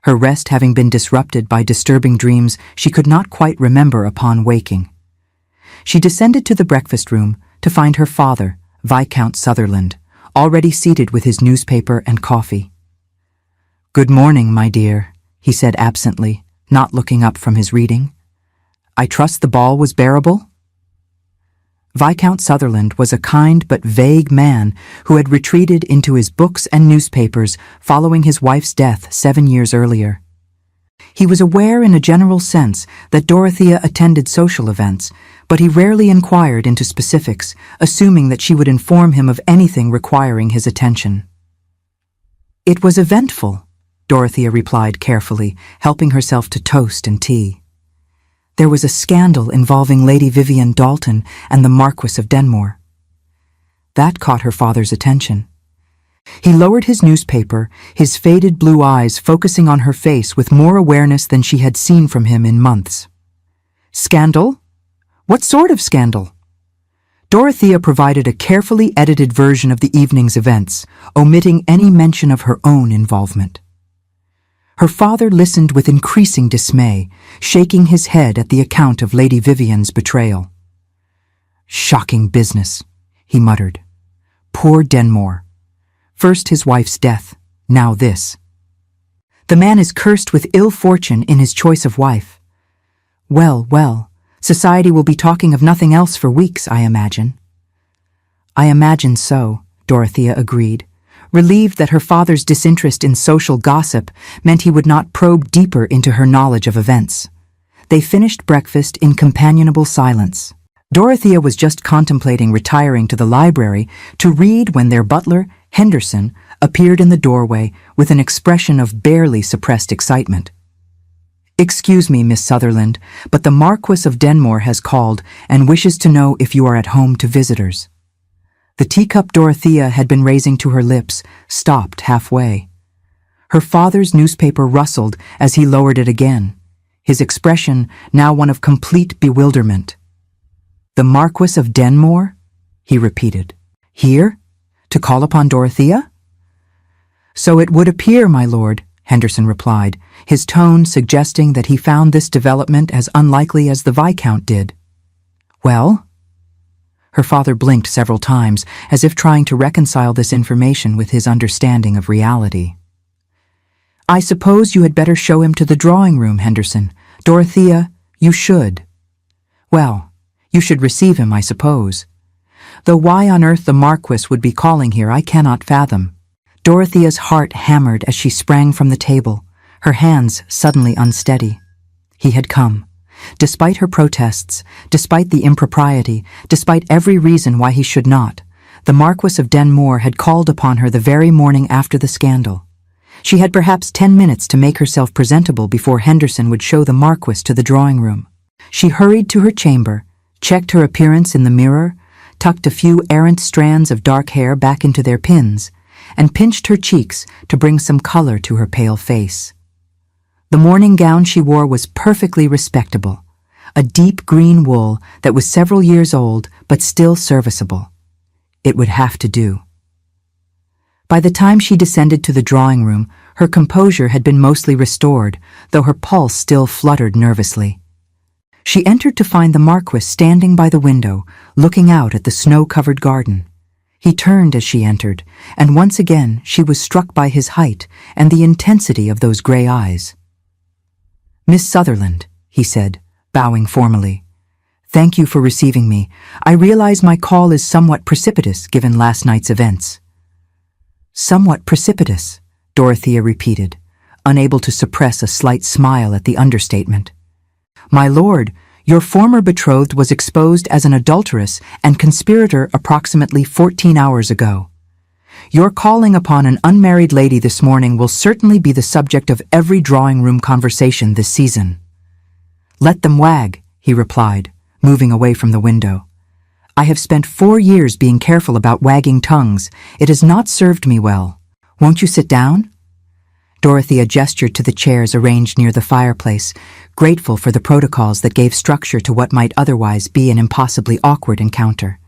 her rest having been disrupted by disturbing dreams she could not quite remember upon waking. She descended to the breakfast room to find her father, Viscount Sutherland, already seated with his newspaper and coffee. "Good morning, my dear," he said absently, not looking up from his reading. "I trust the ball was bearable?" Viscount Sutherland was a kind but vague man who had retreated into his books and newspapers following his wife's death 7 years earlier. He was aware in a general sense that Dorothea attended social events, but he rarely inquired into specifics, assuming that she would inform him of anything requiring his attention. "It was eventful," Dorothea replied carefully, helping herself to toast and tea. "There was a scandal involving Lady Vivian Dalton and the Marquess of Denmore." That caught her father's attention. He lowered his newspaper, his faded blue eyes focusing on her face with more awareness than she had seen from him in months. "Scandal? What sort of scandal?" Dorothea provided a carefully edited version of the evening's events, omitting any mention of her own involvement. Her father listened with increasing dismay, shaking his head at the account of Lady Vivian's betrayal. "Shocking business," he muttered. "Poor Denmore. First his wife's death, now this. The man is cursed with ill fortune in his choice of wife. Well, well, society will be talking of nothing else for weeks, I imagine." "I imagine so," Dorothea agreed, relieved that her father's disinterest in social gossip meant he would not probe deeper into her knowledge of events. They finished breakfast in companionable silence. Dorothea was just contemplating retiring to the library to read when their butler, Henderson, appeared in the doorway with an expression of barely suppressed excitement. "Excuse me, Miss Sutherland, but the Marquess of Denmore has called and wishes to know if you are at home to visitors." The teacup Dorothea had been raising to her lips stopped halfway. Her father's newspaper rustled as he lowered it again, his expression now one of complete bewilderment. "The Marquess of Denmore?" he repeated. "Here? To call upon Dorothea?" "So it would appear, my lord," Henderson replied, his tone suggesting that he found this development as unlikely as the Viscount did. "Well?" Her father blinked several times, as if trying to reconcile this information with his understanding of reality. "I suppose you had better show him to the drawing room, Henderson. Dorothea, you should. Well, you should receive him, I suppose. Though why on earth the Marquess would be calling here I cannot fathom." Dorothea's heart hammered as she sprang from the table, her hands suddenly unsteady. He had come. Despite her protests, despite the impropriety, despite every reason why he should not, the Marquess of Denmore had called upon her the very morning after the scandal. She had perhaps 10 minutes to make herself presentable before Henderson would show the Marquess to the drawing room. She hurried to her chamber, checked her appearance in the mirror, tucked a few errant strands of dark hair back into their pins, and pinched her cheeks to bring some color to her pale face. The morning gown she wore was perfectly respectable, a deep green wool that was several years old but still serviceable. It would have to do. By the time she descended to the drawing room, her composure had been mostly restored, though her pulse still fluttered nervously. She entered to find the Marquess standing by the window, looking out at the snow-covered garden. He turned as she entered, and once again she was struck by his height and the intensity of those gray eyes. "Miss Sutherland," he said, bowing formally. "Thank you for receiving me. I realize my call is somewhat precipitous given last night's events." "Somewhat precipitous," Dorothea repeated, unable to suppress a slight smile at the understatement. "My lord, your former betrothed was exposed as an adulteress and conspirator approximately 14 hours ago. Your calling upon an unmarried lady this morning will certainly be the subject of every drawing-room conversation this season." "Let them wag," he replied, moving away from the window. "I have spent 4 years being careful about wagging tongues. It has not served me well. Won't you sit down?" Dorothea gestured to the chairs arranged near the fireplace, grateful for the protocols that gave structure to what might otherwise be an impossibly awkward encounter.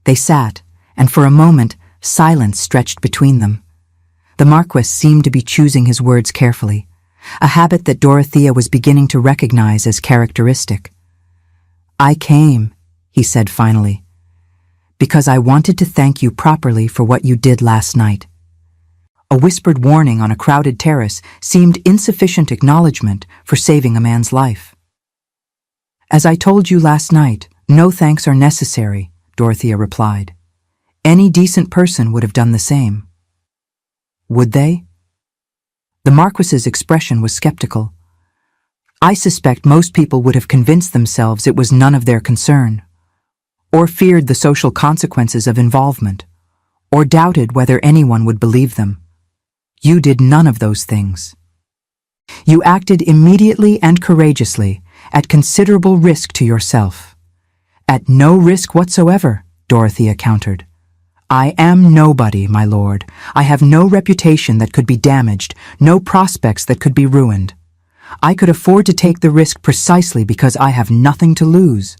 They sat, and for a moment, silence stretched between them. The Marquess seemed to be choosing his words carefully, a habit that Dorothea was beginning to recognize as characteristic. "I came," he said finally, "because I wanted to thank you properly for what you did last night." A whispered warning on a crowded terrace seemed insufficient acknowledgement for saving a man's life. "As I told you last night, no thanks are necessary," Dorothea replied. "Any decent person would have done the same." "Would they?" The Marquess's expression was skeptical. "I suspect most people would have convinced themselves it was none of their concern, or feared the social consequences of involvement, or doubted whether anyone would believe them. You did none of those things. You acted immediately and courageously, at considerable risk to yourself." "At no risk whatsoever," Dorothea countered. "I am nobody, my lord. I have no reputation that could be damaged, no prospects that could be ruined. I could afford to take the risk precisely because I have nothing to lose."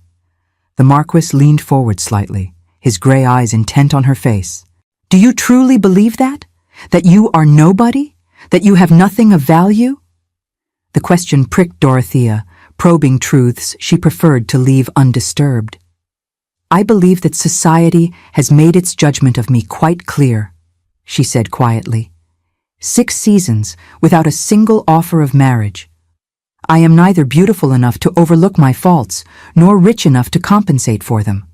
The Marquess leaned forward slightly, his gray eyes intent on her face. "Do you truly believe that? That you are nobody? That you have nothing of value?" The question pricked Dorothea, probing truths she preferred to leave undisturbed. "I believe that society has made its judgment of me quite clear," she said quietly. 6 seasons without a single offer of marriage. I am neither beautiful enough to overlook my faults, nor rich enough to compensate for them.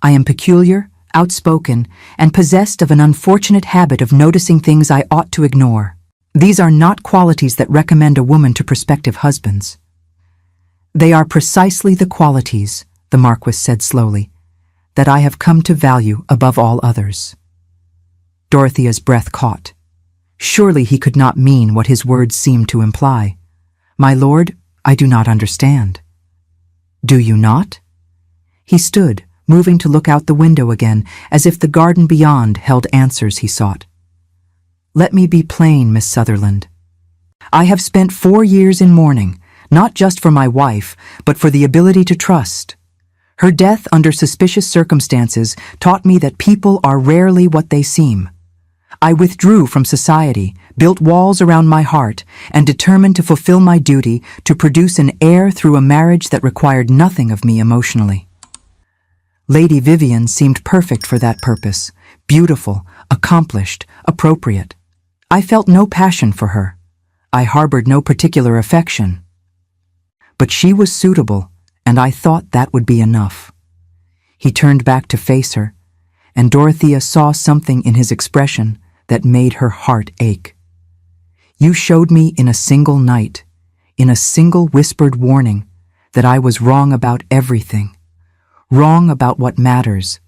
I am peculiar, outspoken, and possessed of an unfortunate habit of noticing things I ought to ignore. These are not qualities that recommend a woman to prospective husbands. "They are precisely the qualities," the Marquess said slowly, "that I have come to value above all others." Dorothea's breath caught. Surely he could not mean what his words seemed to imply. "My lord, I do not understand." "Do you not?" He stood, moving to look out the window again, as if the garden beyond held answers he sought. "Let me be plain, Miss Sutherland. I have spent 4 years in mourning, not just for my wife, but for the ability to trust. Her death under suspicious circumstances taught me that people are rarely what they seem. I withdrew from society, built walls around my heart, and determined to fulfill my duty to produce an heir through a marriage that required nothing of me emotionally. Lady Vivian seemed perfect for that purpose, beautiful, accomplished, appropriate. I felt no passion for her. I harbored no particular affection. But she was suitable, and I thought that would be enough." He turned back to face her, and Dorothea saw something in his expression that made her heart ache. "You showed me in a single night, in a single whispered warning, that I was wrong about everything. Wrong about what matters.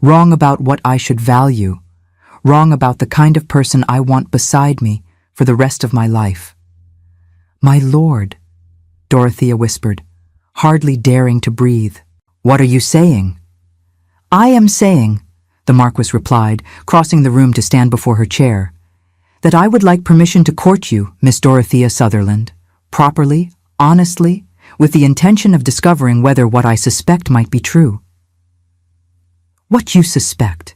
Wrong about what I should value. Wrong about the kind of person I want beside me for the rest of my life." "My lord," Dorothea whispered, hardly daring to breathe. "What are you saying?" "I am saying," the Marquess replied, crossing the room to stand before her chair, "that I would like permission to court you, Miss Dorothea Sutherland, properly, honestly, with the intention of discovering whether what I suspect might be true." "What you suspect?"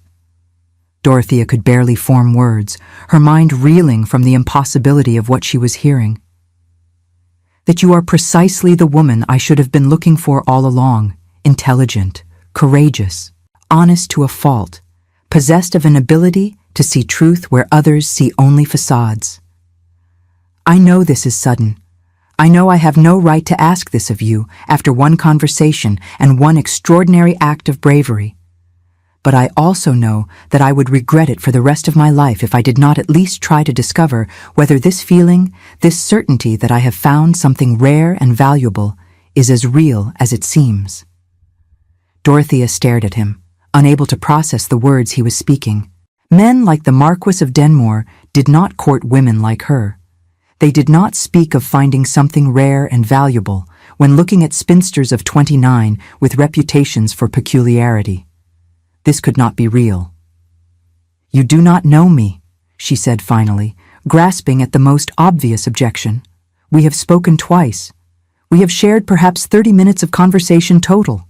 Dorothea could barely form words, her mind reeling from the impossibility of what she was hearing. "That you are precisely the woman I should have been looking for all along, intelligent, courageous, honest to a fault, possessed of an ability to see truth where others see only facades. I know this is sudden. I know I have no right to ask this of you after one conversation and one extraordinary act of bravery. But I also know that I would regret it for the rest of my life if I did not at least try to discover whether this feeling, this certainty that I have found something rare and valuable, is as real as it seems." Dorothea stared at him, unable to process the words he was speaking. Men like the Marquess of Denmore did not court women like her. They did not speak of finding something rare and valuable when looking at spinsters of 29 with reputations for peculiarity. This could not be real. "You do not know me," she said finally, grasping at the most obvious objection. "We have spoken twice. We have shared perhaps 30 minutes of conversation total.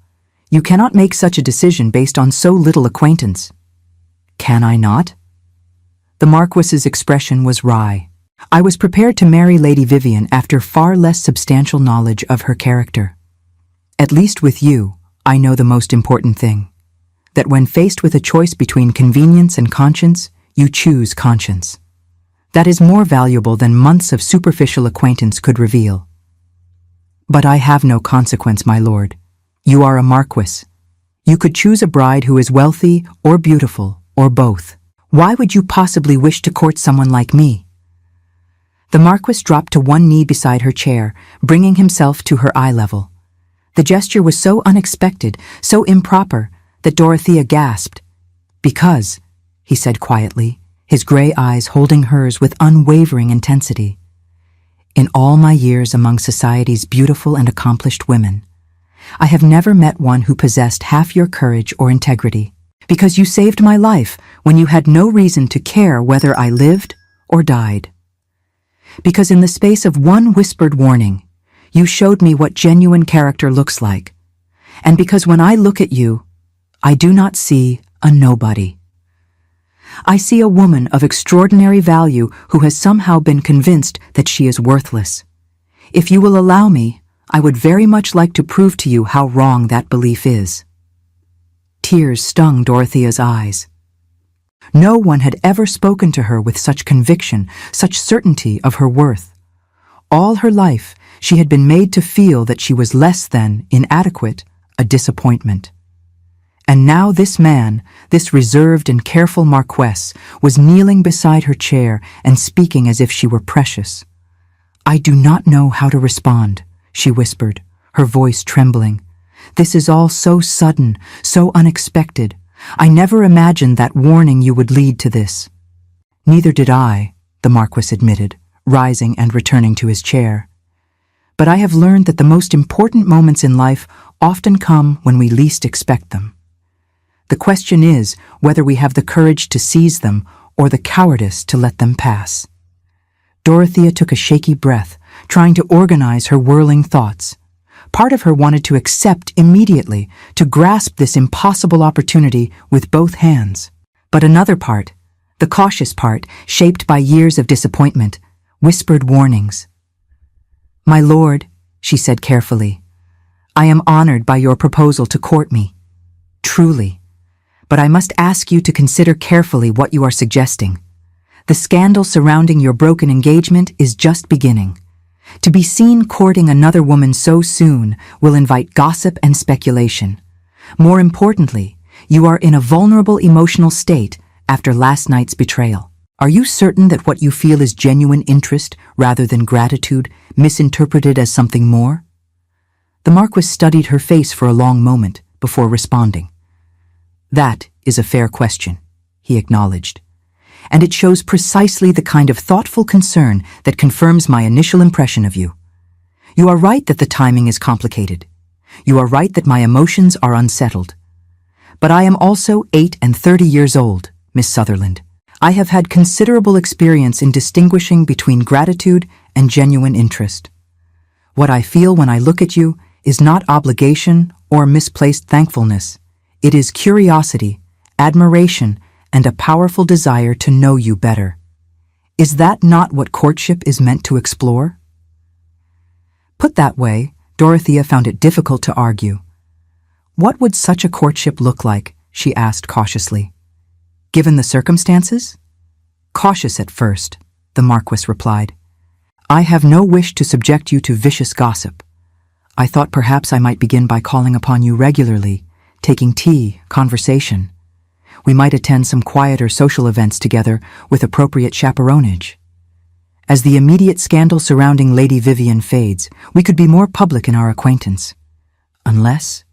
You cannot make such a decision based on so little acquaintance." "Can I not?" The Marquess's expression was wry. "I was prepared to marry Lady Vivian after far less substantial knowledge of her character. At least with you, I know the most important thing. That when faced with a choice between convenience and conscience, you choose conscience. That is more valuable than months of superficial acquaintance could reveal." "But I have no consequence, my lord. You are a Marquess. You could choose a bride who is wealthy or beautiful, or both. Why would you possibly wish to court someone like me?" The Marquess dropped to one knee beside her chair, bringing himself to her eye level. The gesture was so unexpected, so improper, that Dorothea gasped. "Because," he said quietly, his gray eyes holding hers with unwavering intensity, "in all my years among society's beautiful and accomplished women, I have never met one who possessed half your courage or integrity, because you saved my life when you had no reason to care whether I lived or died. Because in the space of one whispered warning, you showed me what genuine character looks like, and because when I look at you, I do not see a nobody. I see a woman of extraordinary value who has somehow been convinced that she is worthless. If you will allow me, I would very much like to prove to you how wrong that belief is." Tears stung Dorothea's eyes. No one had ever spoken to her with such conviction, such certainty of her worth. All her life, she had been made to feel that she was less than, inadequate, a disappointment. And now this man, this reserved and careful Marquess, was kneeling beside her chair and speaking as if she were precious. "I do not know how to respond," she whispered, her voice trembling. "This is all so sudden, so unexpected. I never imagined that warning you would lead to this." "Neither did I," the Marquess admitted, rising and returning to his chair. "But I have learned that the most important moments in life often come when we least expect them. The question is whether we have the courage to seize them or the cowardice to let them pass." Dorothea took a shaky breath, trying to organize her whirling thoughts. Part of her wanted to accept immediately, to grasp this impossible opportunity with both hands. But another part, the cautious part, shaped by years of disappointment, whispered warnings. "My lord," she said carefully, "I am honored by your proposal to court me. Truly. But I must ask you to consider carefully what you are suggesting. The scandal surrounding your broken engagement is just beginning. To be seen courting another woman so soon will invite gossip and speculation. More importantly, you are in a vulnerable emotional state after last night's betrayal. Are you certain that what you feel is genuine interest rather than gratitude, misinterpreted as something more?" The Marquess studied her face for a long moment before responding. "That is a fair question," he acknowledged. "And it shows precisely the kind of thoughtful concern that confirms my initial impression of you. You are right that the timing is complicated. You are right that my emotions are unsettled. But I am also 8 and 30 years old, Miss Sutherland. I have had considerable experience in distinguishing between gratitude and genuine interest. What I feel when I look at you is not obligation or misplaced thankfulness. It is curiosity, admiration, and a powerful desire to know you better. Is that not what courtship is meant to explore?" Put that way, Dorothea found it difficult to argue. "What would such a courtship look like?" she asked cautiously. "Given the circumstances?" "Cautious at first," the Marquess replied. "I have no wish to subject you to vicious gossip. I thought perhaps I might begin by calling upon you regularly, taking tea, conversation. We might attend some quieter social events together with appropriate chaperonage. As the immediate scandal surrounding Lady Vivian fades, we could be more public in our acquaintance. Unless—"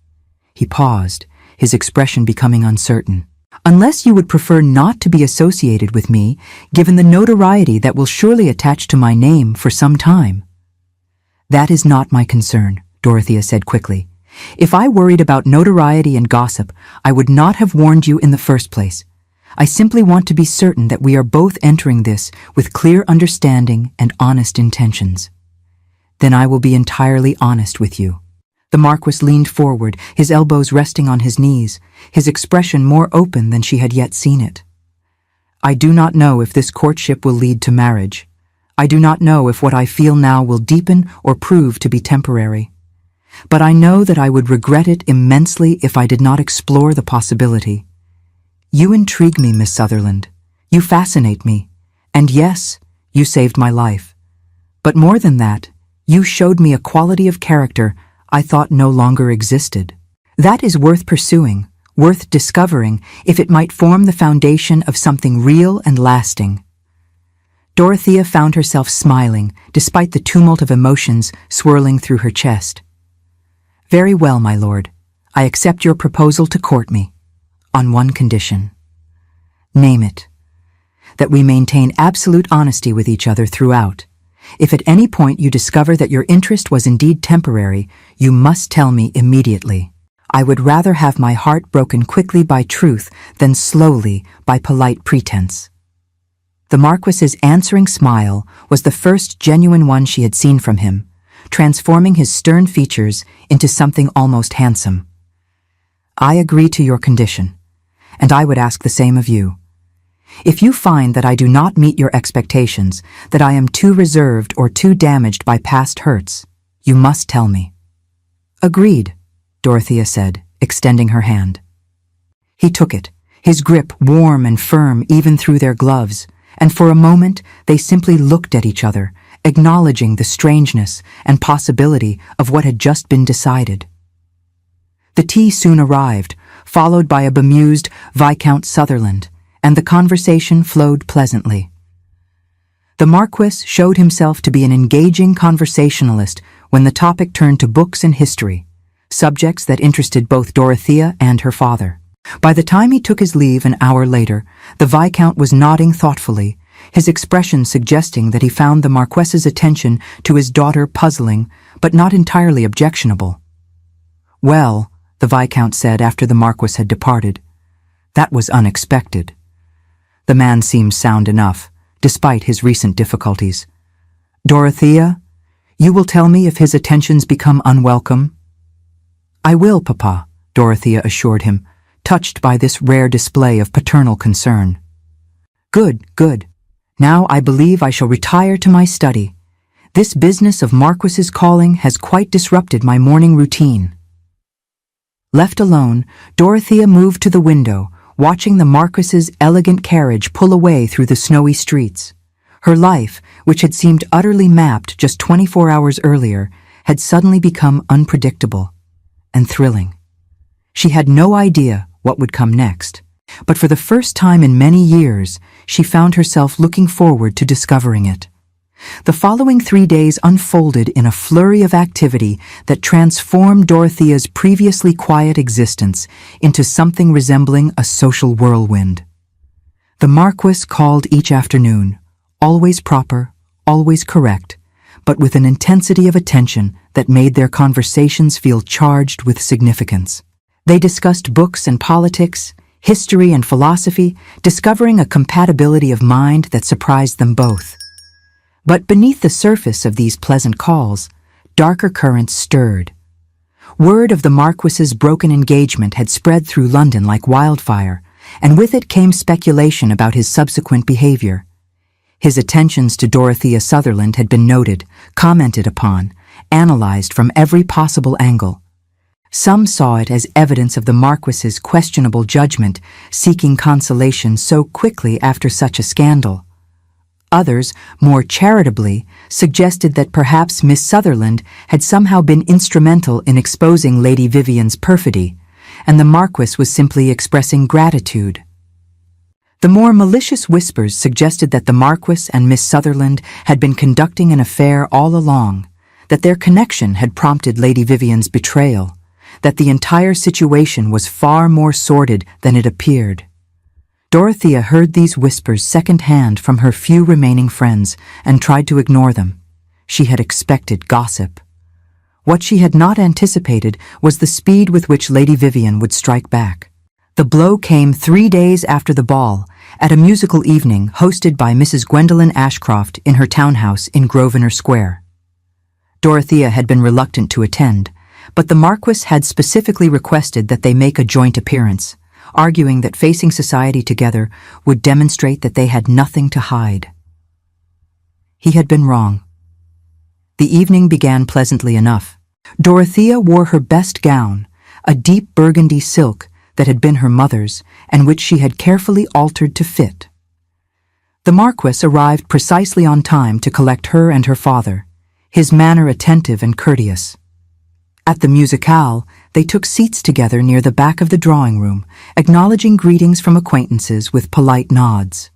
he paused, his expression becoming uncertain. "Unless you would prefer not to be associated with me, given the notoriety that will surely attach to my name for some time." "That is not my concern," Dorothea said quickly. "If I worried about notoriety and gossip, I would not have warned you in the first place. I simply want to be certain that we are both entering this with clear understanding and honest intentions." "Then I will be entirely honest with you." The Marquess leaned forward, his elbows resting on his knees, his expression more open than she had yet seen it. "I do not know if this courtship will lead to marriage. I do not know if what I feel now will deepen or prove to be temporary. But I know that I would regret it immensely if I did not explore the possibility. You intrigue me, Miss Sutherland. You fascinate me. And yes, you saved my life. But more than that, you showed me a quality of character I thought no longer existed. That is worth pursuing, worth discovering, if it might form the foundation of something real and lasting." Dorothea found herself smiling, despite the tumult of emotions swirling through her chest. "Very well, my lord. I accept your proposal to court me. On one condition." "Name it." "That we maintain absolute honesty with each other throughout. If at any point you discover that your interest was indeed temporary, you must tell me immediately. I would rather have my heart broken quickly by truth than slowly by polite pretense." The Marquess's answering smile was the first genuine one she had seen from him, transforming his stern features into something almost handsome. "I agree to your condition, and I would ask the same of you. If you find that I do not meet your expectations, that I am too reserved or too damaged by past hurts, you must tell me." "Agreed," Dorothea said, extending her hand. He took it, his grip warm and firm even through their gloves, and for a moment they simply looked at each other, acknowledging the strangeness and possibility of what had just been decided. The tea soon arrived, followed by a bemused Viscount Sutherland, and the conversation flowed pleasantly. The Marquess showed himself to be an engaging conversationalist when the topic turned to books and history, subjects that interested both Dorothea and her father. By the time he took his leave an hour later, the Viscount was nodding thoughtfully, his expression suggesting that he found the Marquess's attention to his daughter puzzling, but not entirely objectionable. "Well," the Viscount said after the Marquess had departed, "that was unexpected." The man seemed sound enough, despite his recent difficulties. "Dorothea, you will tell me if his attentions become unwelcome?" "I will, Papa," Dorothea assured him, touched by this rare display of paternal concern. "Good, good. Now I believe I shall retire to my study. This business of Marquess's calling has quite disrupted my morning routine." Left alone, Dorothea moved to the window, watching the Marquess's elegant carriage pull away through the snowy streets. Her life, which had seemed utterly mapped just 24 hours earlier, had suddenly become unpredictable and thrilling. She had no idea what would come next, but for the first time in many years, she found herself looking forward to discovering it. The following 3 days unfolded in a flurry of activity that transformed Dorothea's previously quiet existence into something resembling a social whirlwind. The Marquess called each afternoon, always proper, always correct, but with an intensity of attention that made their conversations feel charged with significance. They discussed books and politics, history and philosophy, discovering a compatibility of mind that surprised them both. But beneath the surface of these pleasant calls, darker currents stirred. Word of the Marquess's broken engagement had spread through London like wildfire, and with it came speculation about his subsequent behavior. His attentions to Dorothea Sutherland had been noted, commented upon, analyzed from every possible angle. Some saw it as evidence of the Marquess's questionable judgment, seeking consolation so quickly after such a scandal. Others, more charitably, suggested that perhaps Miss Sutherland had somehow been instrumental in exposing Lady Vivian's perfidy, and the Marquess was simply expressing gratitude. The more malicious whispers suggested that the Marquess and Miss Sutherland had been conducting an affair all along, that their connection had prompted Lady Vivian's betrayal, that the entire situation was far more sordid than it appeared. Dorothea heard these whispers second-hand from her few remaining friends and tried to ignore them. She had expected gossip. What she had not anticipated was the speed with which Lady Vivian would strike back. The blow came 3 days after the ball, at a musical evening hosted by Mrs. Gwendolen Ashcroft in her townhouse in Grosvenor Square. Dorothea had been reluctant to attend, but the Marquess had specifically requested that they make a joint appearance, arguing that facing society together would demonstrate that they had nothing to hide. He had been wrong. The evening began pleasantly enough. Dorothea wore her best gown, a deep burgundy silk that had been her mother's and which she had carefully altered to fit. The Marquess arrived precisely on time to collect her and her father, his manner attentive and courteous. At the musicale, they took seats together near the back of the drawing room, acknowledging greetings from acquaintances with polite nods.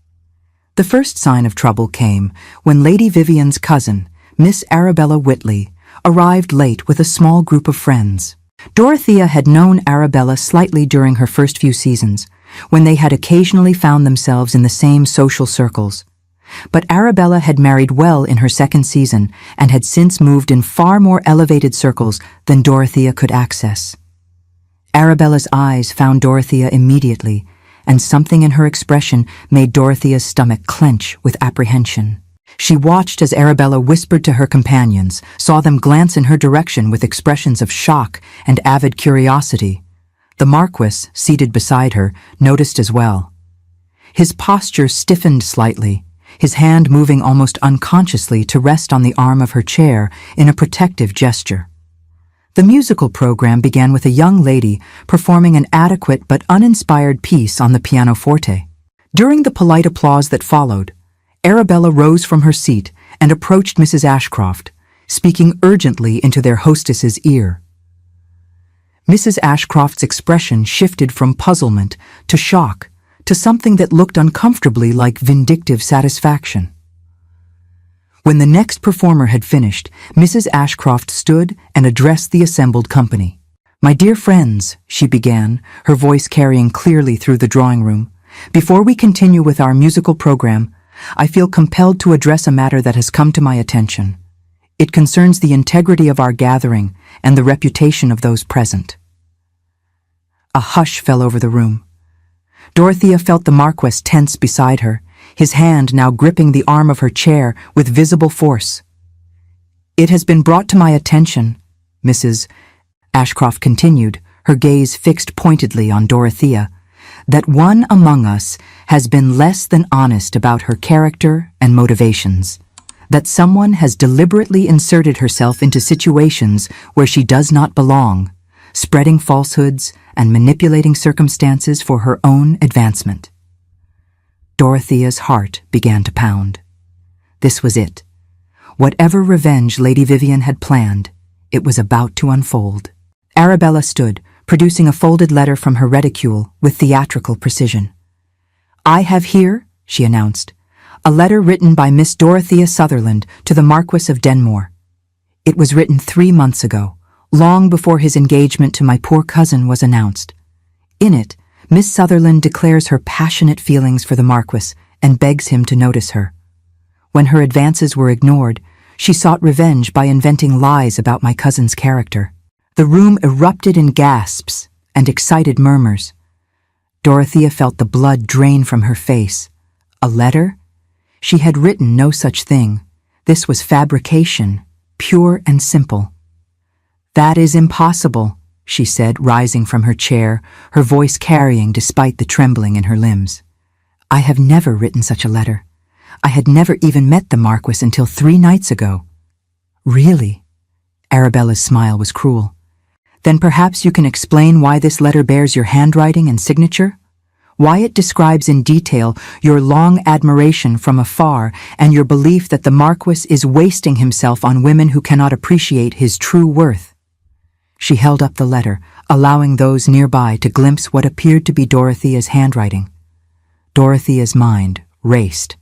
The first sign of trouble came when Lady Vivian's cousin, Miss Arabella Whitley, arrived late with a small group of friends. Dorothea had known Arabella slightly during her first few seasons, when they had occasionally found themselves in the same social circles. But Arabella had married well in her second season and had since moved in far more elevated circles than Dorothea could access. Arabella's eyes found Dorothea immediately, and something in her expression made Dorothea's stomach clench with apprehension. She watched as Arabella whispered to her companions, saw them glance in her direction with expressions of shock and avid curiosity. The Marquess, seated beside her, noticed as well. His posture stiffened slightly, his hand moving almost unconsciously to rest on the arm of her chair in a protective gesture. The musical program began with a young lady performing an adequate but uninspired piece on the pianoforte. During the polite applause that followed, Arabella rose from her seat and approached Mrs. Ashcroft, speaking urgently into their hostess's ear. Mrs. Ashcroft's expression shifted from puzzlement to shock, to something that looked uncomfortably like vindictive satisfaction. When the next performer had finished, Mrs. Ashcroft stood and addressed the assembled company. "My dear friends," she began, her voice carrying clearly through the drawing room, "before we continue with our musical program, I feel compelled to address a matter that has come to my attention. It concerns the integrity of our gathering and the reputation of those present." A hush fell over the room. Dorothea felt the Marquess tense beside her, his hand now gripping the arm of her chair with visible force. "It has been brought to my attention," Mrs. Ashcroft continued, her gaze fixed pointedly on Dorothea, "that one among us has been less than honest about her character and motivations, that someone has deliberately inserted herself into situations where she does not belong, spreading falsehoods and manipulating circumstances for her own advancement." Dorothea's heart began to pound. This was it. Whatever revenge Lady Vivian had planned, it was about to unfold. Arabella stood, producing a folded letter from her reticule with theatrical precision. "I have here," she announced, "a letter written by Miss Dorothea Sutherland to the Marquess of Denmore. It was written 3 months ago, long before his engagement to my poor cousin was announced. In it, Miss Sutherland declares her passionate feelings for the Marquess and begs him to notice her. When her advances were ignored, she sought revenge by inventing lies about my cousin's character." The room erupted in gasps and excited murmurs. Dorothea felt the blood drain from her face. A letter? She had written no such thing. This was fabrication, pure and simple. "That is impossible," she said, rising from her chair, her voice carrying despite the trembling in her limbs. "I have never written such a letter. I had never even met the Marquess until 3 nights ago." "Really?" Arabella's smile was cruel. "Then perhaps you can explain why this letter bears your handwriting and signature? Why it describes in detail your long admiration from afar and your belief that the Marquess is wasting himself on women who cannot appreciate his true worth?" She held up the letter, allowing those nearby to glimpse what appeared to be Dorothea's handwriting. Dorothea's mind raced.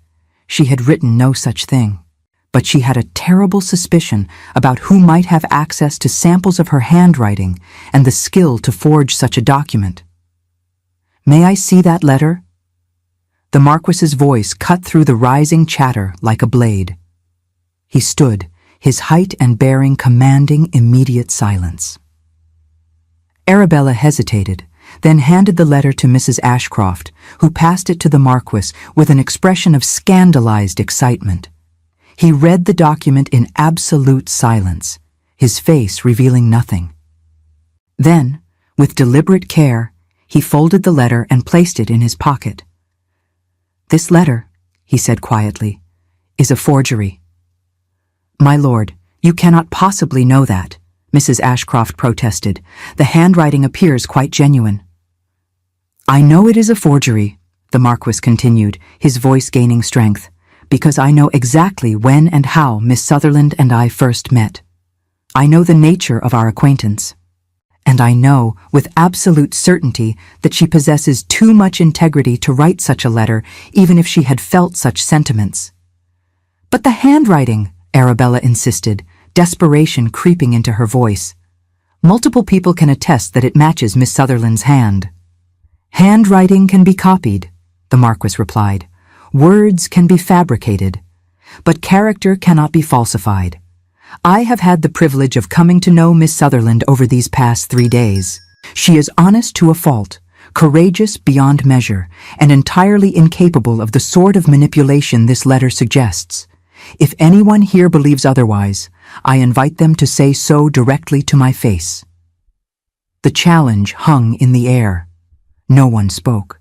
She had written no such thing. But she had a terrible suspicion about who might have access to samples of her handwriting and the skill to forge such a document. "May I see that letter?" The Marquess's voice cut through the rising chatter like a blade. He stood, his height and bearing commanding immediate silence. Arabella hesitated, then handed the letter to Mrs. Ashcroft, who passed it to the Marquess with an expression of scandalized excitement. He read the document in absolute silence, his face revealing nothing. Then, with deliberate care, he folded the letter and placed it in his pocket. "This letter," he said quietly, "is a forgery." "My lord, you cannot possibly know that," Mrs. Ashcroft protested. "The handwriting appears quite genuine." "I know it is a forgery," the Marquess continued, his voice gaining strength, "because I know exactly when and how Miss Sutherland and I first met. I know the nature of our acquaintance. And I know with absolute certainty that she possesses too much integrity to write such a letter, even if she had felt such sentiments." "But the handwriting," Arabella insisted, desperation creeping into her voice. "Multiple people can attest that it matches Miss Sutherland's hand." "Handwriting can be copied," the Marquess replied. "Words can be fabricated, but character cannot be falsified. I have had the privilege of coming to know Miss Sutherland over these past 3 days. She is honest to a fault, courageous beyond measure, and entirely incapable of the sort of manipulation this letter suggests. If anyone here believes otherwise, I invite them to say so directly to my face." The challenge hung in the air. No one spoke.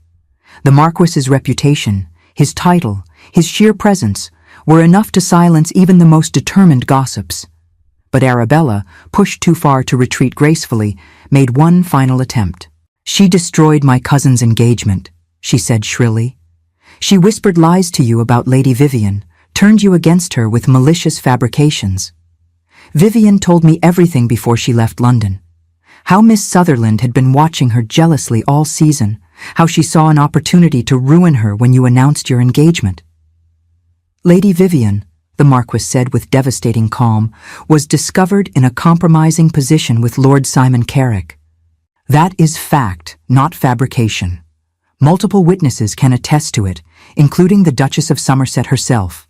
The Marquess's reputation, his title, his sheer presence, were enough to silence even the most determined gossips. But Arabella, pushed too far to retreat gracefully, made one final attempt. "She destroyed my cousin's engagement," she said shrilly. "She whispered lies to you about Lady Vivian, turned you against her with malicious fabrications. Vivian told me everything before she left London. How Miss Sutherland had been watching her jealously all season, how she saw an opportunity to ruin her when you announced your engagement. Lady Vivian, the Marquess said with devastating calm, was discovered in a compromising position with Lord Simon Carrick, That is fact, not fabrication. Multiple witnesses can attest to it, including the Duchess of Somerset herself.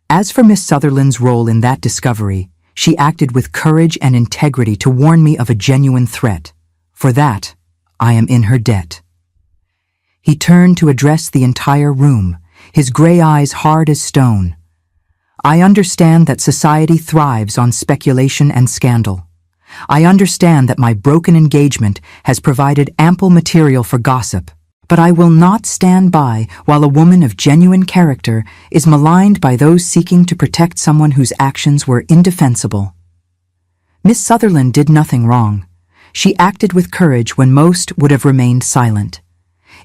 As for Miss Sutherland's role in that discovery, she acted with courage and integrity to warn me of a genuine threat. For that, I am in her debt. He turned to address the entire room, his gray eyes hard as stone. I understand that society thrives on speculation and scandal. I understand that my broken engagement has provided ample material for gossip, but I will not stand by while a woman of genuine character is maligned by those seeking to protect someone whose actions were indefensible. Miss Sutherland did nothing wrong. She acted with courage when most would have remained silent.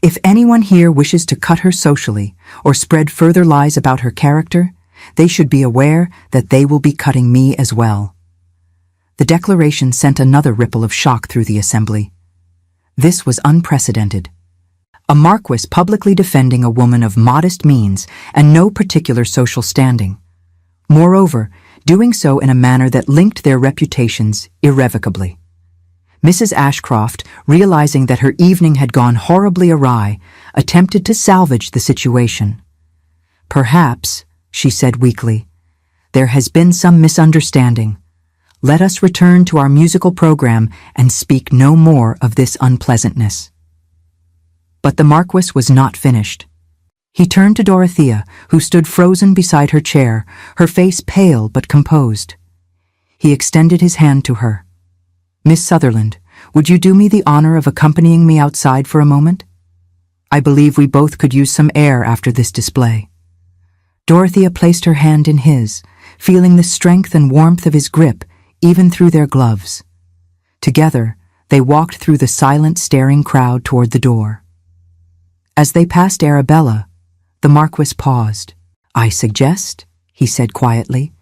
If anyone here wishes to cut her socially or spread further lies about her character, they should be aware that they will be cutting me as well. The declaration sent another ripple of shock through the assembly. This was unprecedented. A Marquess publicly defending a woman of modest means and no particular social standing. Moreover, doing so in a manner that linked their reputations irrevocably. Mrs. Ashcroft, realizing that her evening had gone horribly awry, attempted to salvage the situation. "Perhaps," she said weakly, "there has been some misunderstanding. Let us return to our musical program and speak no more of this unpleasantness." But the Marquess was not finished. He turned to Dorothea, who stood frozen beside her chair, her face pale but composed. He extended his hand to her. "Miss Sutherland, would you do me the honor of accompanying me outside for a moment? I believe we both could use some air after this display." Dorothea placed her hand in his, feeling the strength and warmth of his grip even through their gloves. Together, they walked through the silent, staring crowd toward the door. As they passed Arabella, the Marquess paused. "I suggest," he said quietly,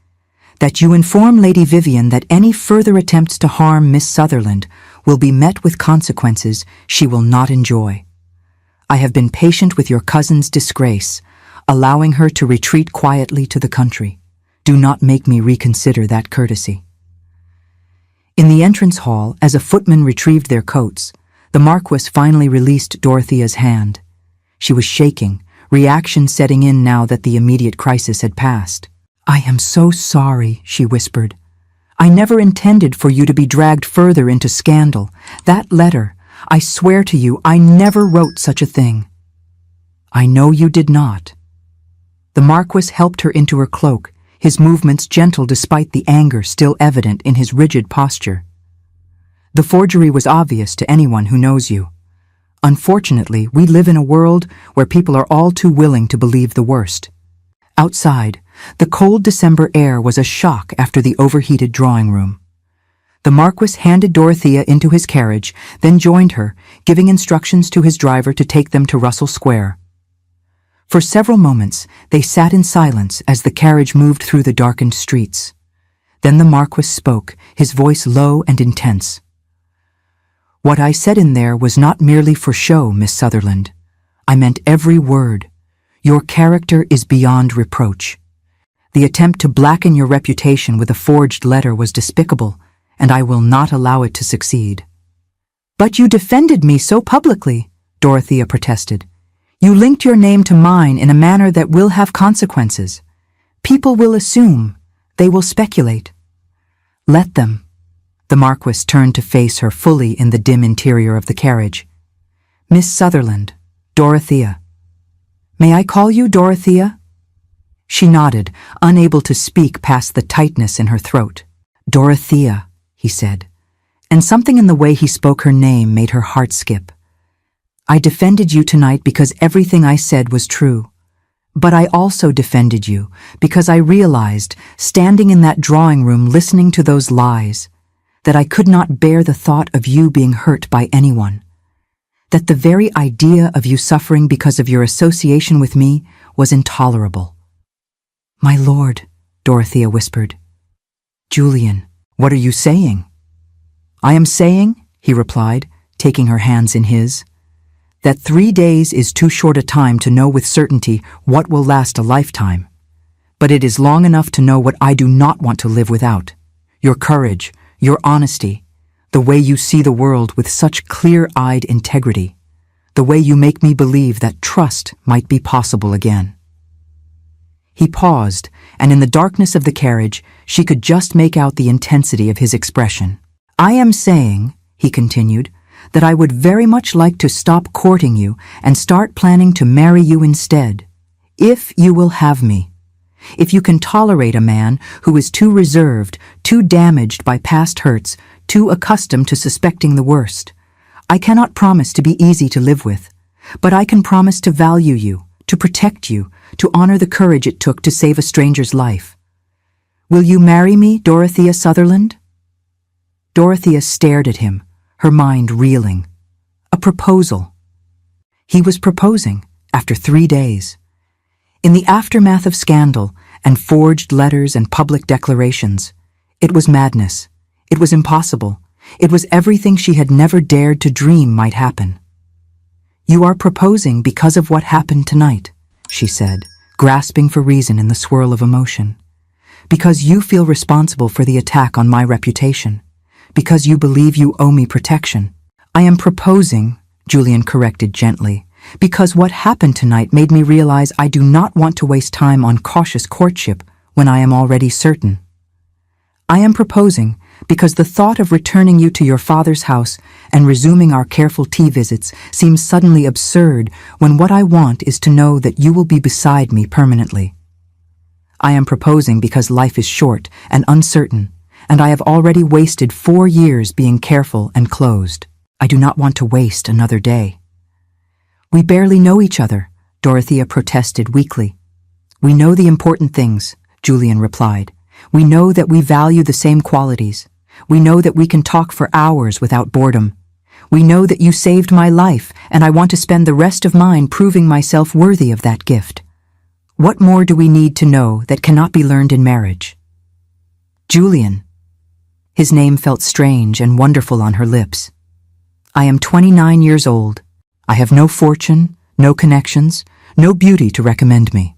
"that you inform Lady Vivian that any further attempts to harm Miss Sutherland will be met with consequences she will not enjoy. I have been patient with your cousin's disgrace, allowing her to retreat quietly to the country. Do not make me reconsider that courtesy." In the entrance hall, as a footman retrieved their coats, the Marquess finally released Dorothea's hand. She was shaking, reaction setting in now that the immediate crisis had passed. "I am so sorry," she whispered. "I never intended for you to be dragged further into scandal. That letter, I swear to you, I never wrote such a thing." "I know you did not." The Marquess helped her into her cloak, his movements gentle despite the anger still evident in his rigid posture. "The forgery was obvious to anyone who knows you. Unfortunately, we live in a world where people are all too willing to believe the worst." Outside, the cold December air was a shock after the overheated drawing room. The Marquess handed Dorothea into his carriage, then joined her, giving instructions to his driver to take them to Russell Square. For several moments, they sat in silence as the carriage moved through the darkened streets. Then the Marquess spoke, his voice low and intense. "What I said in there was not merely for show, Miss Sutherland. I meant every word. Your character is beyond reproach. The attempt to blacken your reputation with a forged letter was despicable, and I will not allow it to succeed." "But you defended me so publicly," Dorothea protested. "You linked your name to mine in a manner that will have consequences. People will assume. They will speculate." "Let them." The Marquess turned to face her fully in the dim interior of the carriage. "Miss Sutherland, Dorothea. May I call you Dorothea?" She nodded, unable to speak past the tightness in her throat. "Dorothea," he said, and something in the way he spoke her name made her heart skip. "I defended you tonight because everything I said was true. But I also defended you because I realized, standing in that drawing room listening to those lies, that I could not bear the thought of you being hurt by anyone. That the very idea of you suffering because of your association with me was intolerable." "My lord," Dorothea whispered. "Julian, what are you saying?" "I am saying," he replied, taking her hands in his, "that 3 days is too short a time to know with certainty what will last a lifetime. But it is long enough to know what I do not want to live without. Your courage, your honesty, the way you see the world with such clear-eyed integrity, the way you make me believe that trust might be possible again." He paused, and in the darkness of the carriage, she could just make out the intensity of his expression. "I am saying," he continued, "that I would very much like to stop courting you and start planning to marry you instead, if you will have me. If you can tolerate a man who is too reserved, too damaged by past hurts, too accustomed to suspecting the worst. I cannot promise to be easy to live with, but I can promise to value you, to protect you, to honor the courage it took to save a stranger's life. Will you marry me, Dorothea Sutherland?" Dorothea stared at him, her mind reeling. A proposal. He was proposing, after 3 days. In the aftermath of scandal and forged letters and public declarations, it was madness. It was impossible. It was everything she had never dared to dream might happen. "You are proposing because of what happened tonight," she said, grasping for reason in the swirl of emotion. "Because you feel responsible for the attack on my reputation. Because you believe you owe me protection." "I am proposing," Julian corrected gently, "because what happened tonight made me realize I do not want to waste time on cautious courtship when I am already certain. I am proposing because the thought of returning you to your father's house and resuming our careful tea visits seems suddenly absurd when what I want is to know that you will be beside me permanently. I am proposing because life is short and uncertain, and I have already wasted 4 years being careful and closed. I do not want to waste another day." "We barely know each other," Dorothea protested weakly. "We know the important things," Julian replied. "We know that we value the same qualities. We know that we can talk for hours without boredom. We know that you saved my life, and I want to spend the rest of mine proving myself worthy of that gift. What more do we need to know that cannot be learned in marriage?" "Julian." His name felt strange and wonderful on her lips. "I am 29 years old. I have no fortune, no connections, no beauty to recommend me.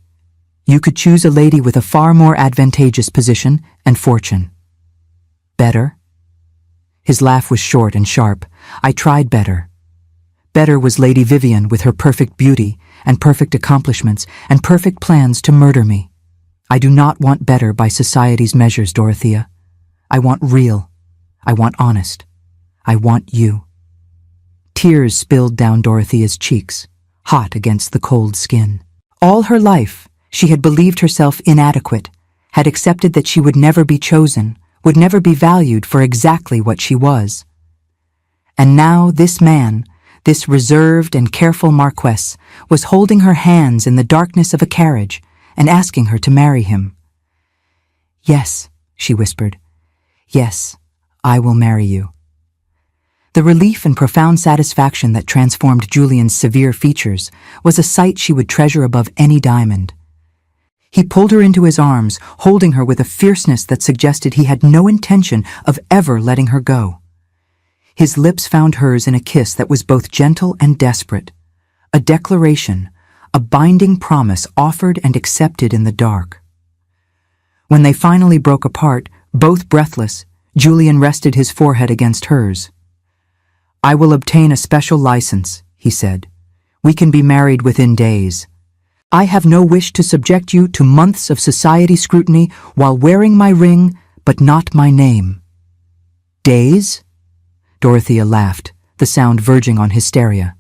You could choose a lady with a far more advantageous position and fortune." "Better?" His laugh was short and sharp. "I tried better. Better was Lady Vivian with her perfect beauty and perfect accomplishments and perfect plans to murder me. I do not want better by society's measures, Dorothea. I want real. I want honest. I want you." Tears spilled down Dorothea's cheeks, hot against the cold skin. All her life, she had believed herself inadequate, had accepted that she would never be chosen, would never be valued for exactly what she was. And now this man, this reserved and careful Marquess, was holding her hands in the darkness of a carriage and asking her to marry him. "Yes," she whispered. "Yes, I will marry you." The relief and profound satisfaction that transformed Julian's severe features was a sight she would treasure above any diamond. He pulled her into his arms, holding her with a fierceness that suggested he had no intention of ever letting her go. His lips found hers in a kiss that was both gentle and desperate, a declaration, a binding promise offered and accepted in the dark. When they finally broke apart, both breathless, Julian rested his forehead against hers. "I will obtain a special license," he said. "We can be married within days. I have no wish to subject you to months of society scrutiny while wearing my ring, but not my name." "Days?" Dorothea laughed, the sound verging on hysteria.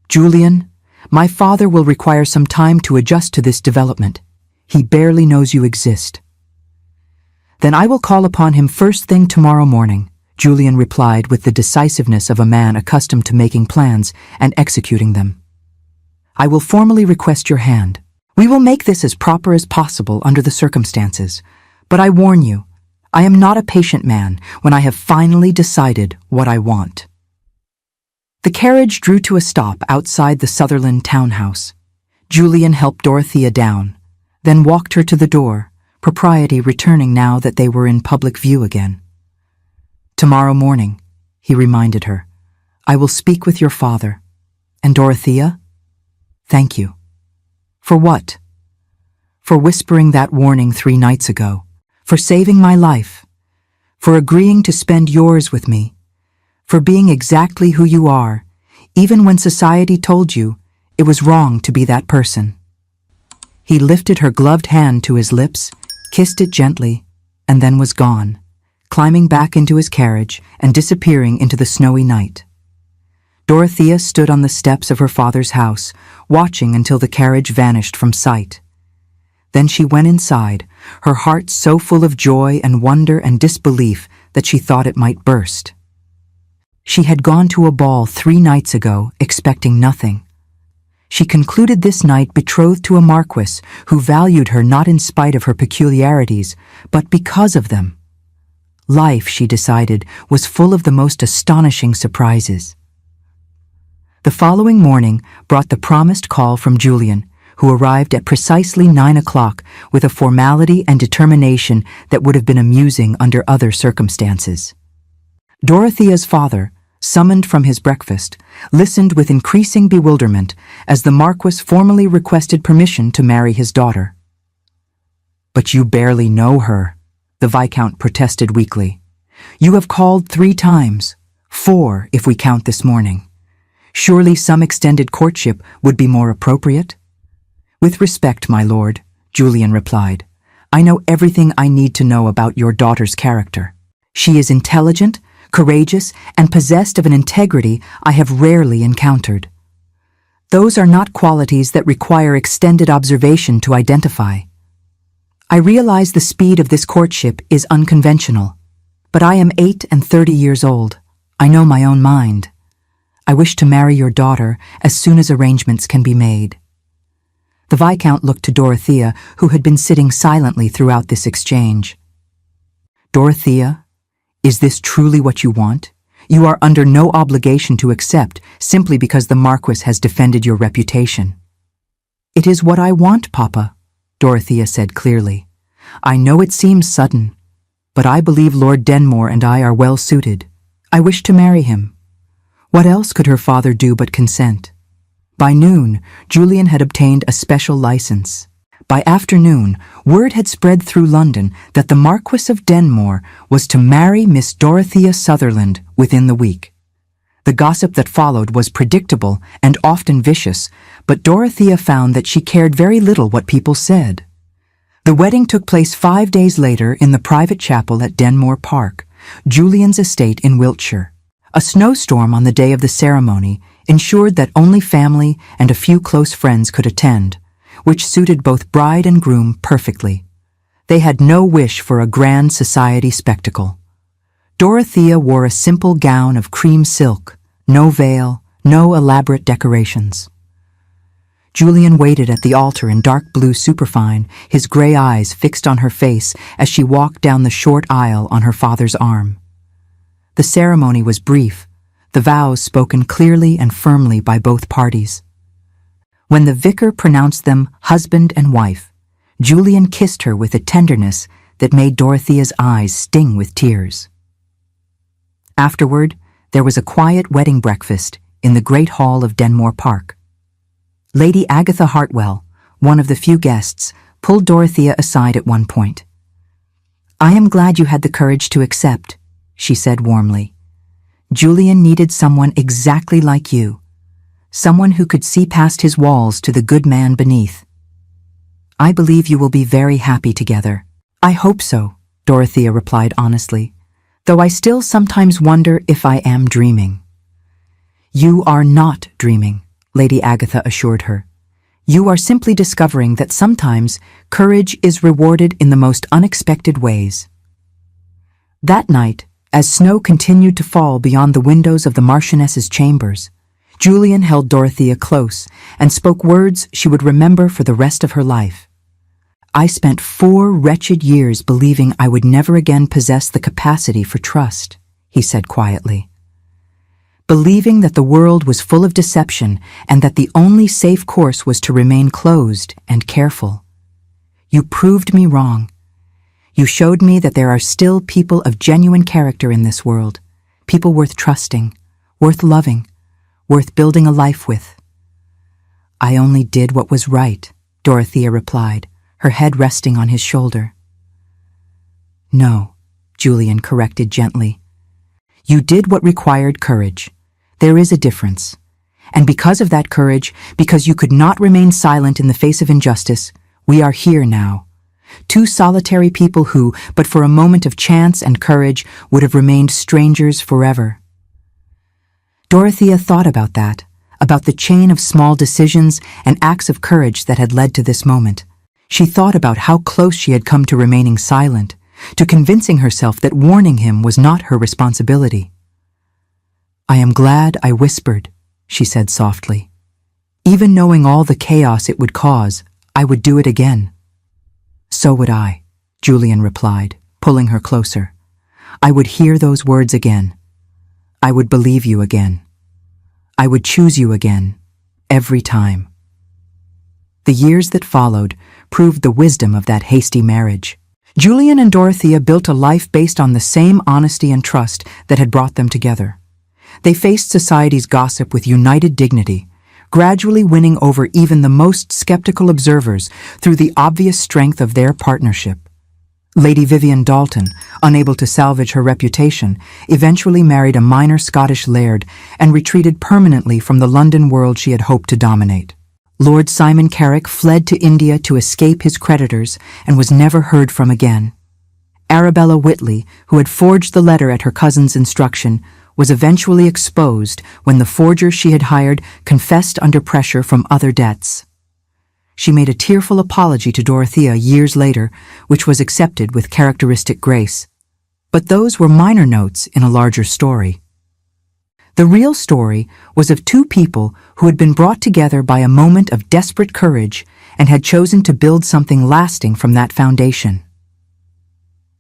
"Julian, my father will require some time to adjust to this development. He barely knows you exist." "Then I will call upon him first thing tomorrow morning," Julian replied with the decisiveness of a man accustomed to making plans and executing them. "I will formally request your hand. We will make this as proper as possible under the circumstances, but I warn you, I am not a patient man when I have finally decided what I want." The carriage drew to a stop outside the Sutherland townhouse. Julian helped Dorothea down, then walked her to the door, propriety returning now that they were in public view again. "Tomorrow morning," he reminded her, "I will speak with your father. And Dorothea, thank you." "For what?" "For whispering that warning 3 nights ago, for saving my life, for agreeing to spend yours with me, For being exactly who you are, even when society told you it was wrong to be that person. He lifted her gloved hand to his lips, kissed it gently, and then was gone, climbing back into his carriage and disappearing into the snowy night. Dorothea stood on the steps of her father's house, watching until the carriage vanished from sight. Then she went inside, her heart so full of joy and wonder and disbelief that she thought it might burst. She had gone to a ball 3 nights ago, expecting nothing. She concluded this night betrothed to a Marquess who valued her not in spite of her peculiarities, but because of them. Life, she decided, was full of the most astonishing surprises. The following morning brought the promised call from Julian, who arrived at precisely 9 o'clock with a formality and determination that would have been amusing under other circumstances. Dorothea's father, summoned from his breakfast, listened with increasing bewilderment as the Marquess formally requested permission to marry his daughter. "But you barely know her," the Viscount protested weakly. "You have called 3 times, 4 if we count this morning. Surely some extended courtship would be more appropriate?" "With respect, my lord," Julian replied, "I know everything I need to know about your daughter's character. She is intelligent, courageous, and possessed of an integrity I have rarely encountered. Those are not qualities that require extended observation to identify. I realize the speed of this courtship is unconventional, but I am 38 years old. I know my own mind. I wish to marry your daughter as soon as arrangements can be made." The Viscount looked to Dorothea, who had been sitting silently throughout this exchange. "Dorothea, is this truly what you want? You are under no obligation to accept simply because the Marquess has defended your reputation." "It is what I want, Papa," Dorothea said clearly. "I know it seems sudden, but I believe Lord Denmore and I are well suited. I wish to marry him." What else could her father do but consent? By noon, Julian had obtained a special license. By afternoon, word had spread through London that the Marquess of Denmore was to marry Miss Dorothea Sutherland within the week. The gossip that followed was predictable and often vicious, but Dorothea found that she cared very little what people said. The wedding took place 5 days later in the private chapel at Denmore Park, Julian's estate in Wiltshire. A snowstorm on the day of the ceremony ensured that only family and a few close friends could attend, which suited both bride and groom perfectly. They had no wish for a grand society spectacle. Dorothea wore a simple gown of cream silk, no veil, no elaborate decorations. Julian waited at the altar in dark blue superfine, his gray eyes fixed on her face as she walked down the short aisle on her father's arm. The ceremony was brief, the vows spoken clearly and firmly by both parties. When the vicar pronounced them husband and wife, Julian kissed her with a tenderness that made Dorothea's eyes sting with tears. Afterward, there was a quiet wedding breakfast in the great hall of Denmore Park. Lady Agatha Hartwell, one of the few guests, pulled Dorothea aside at one point. "I am glad you had the courage to accept," she said warmly. "Julian needed someone exactly like you, someone who could see past his walls to the good man beneath. I believe you will be very happy together." "I hope so," Dorothea replied honestly, "though I still sometimes wonder if I am dreaming." "You are not dreaming," Lady Agatha assured her. "You are simply discovering that sometimes courage is rewarded in the most unexpected ways." That night, as snow continued to fall beyond the windows of the Marchioness's chambers, Julian held Dorothea close and spoke words she would remember for the rest of her life. "I spent 4 wretched years believing I would never again possess the capacity for trust," he said quietly. "Believing that the world was full of deception and that the only safe course was to remain closed and careful. You proved me wrong. You showed me that there are still people of genuine character in this world, people worth trusting, worth loving, worth building a life with." "I only did what was right," Dorothea replied, her head resting on his shoulder. "No," Julian corrected gently. You did what required courage. There is a difference. And because of that courage, because you could not remain silent in the face of injustice, we are here now. Two solitary people who, but for a moment of chance and courage, would have remained strangers forever. Dorothea thought about that, about the chain of small decisions and acts of courage that had led to this moment. She thought about how close she had come to remaining silent, to convincing herself that warning him was not her responsibility. "I am glad I whispered," she said softly. "Even knowing all the chaos it would cause, I would do it again." "So would I," Julian replied, pulling her closer. "I would hear those words again. I would believe you again. I would choose you again, every time." The years that followed proved the wisdom of that hasty marriage. Julian and Dorothea built a life based on the same honesty and trust that had brought them together. They faced society's gossip with united dignity, gradually winning over even the most skeptical observers through the obvious strength of their partnership. Lady Vivian Dalton, unable to salvage her reputation, eventually married a minor Scottish laird and retreated permanently from the London world she had hoped to dominate. Lord Simon Carrick fled to India to escape his creditors and was never heard from again. Arabella Whitley, who had forged the letter at her cousin's instruction, was eventually exposed when the forger she had hired confessed under pressure from other debts. She made a tearful apology to Dorothea years later, which was accepted with characteristic grace. But those were minor notes in a larger story. The real story was of two people who had been brought together by a moment of desperate courage and had chosen to build something lasting from that foundation.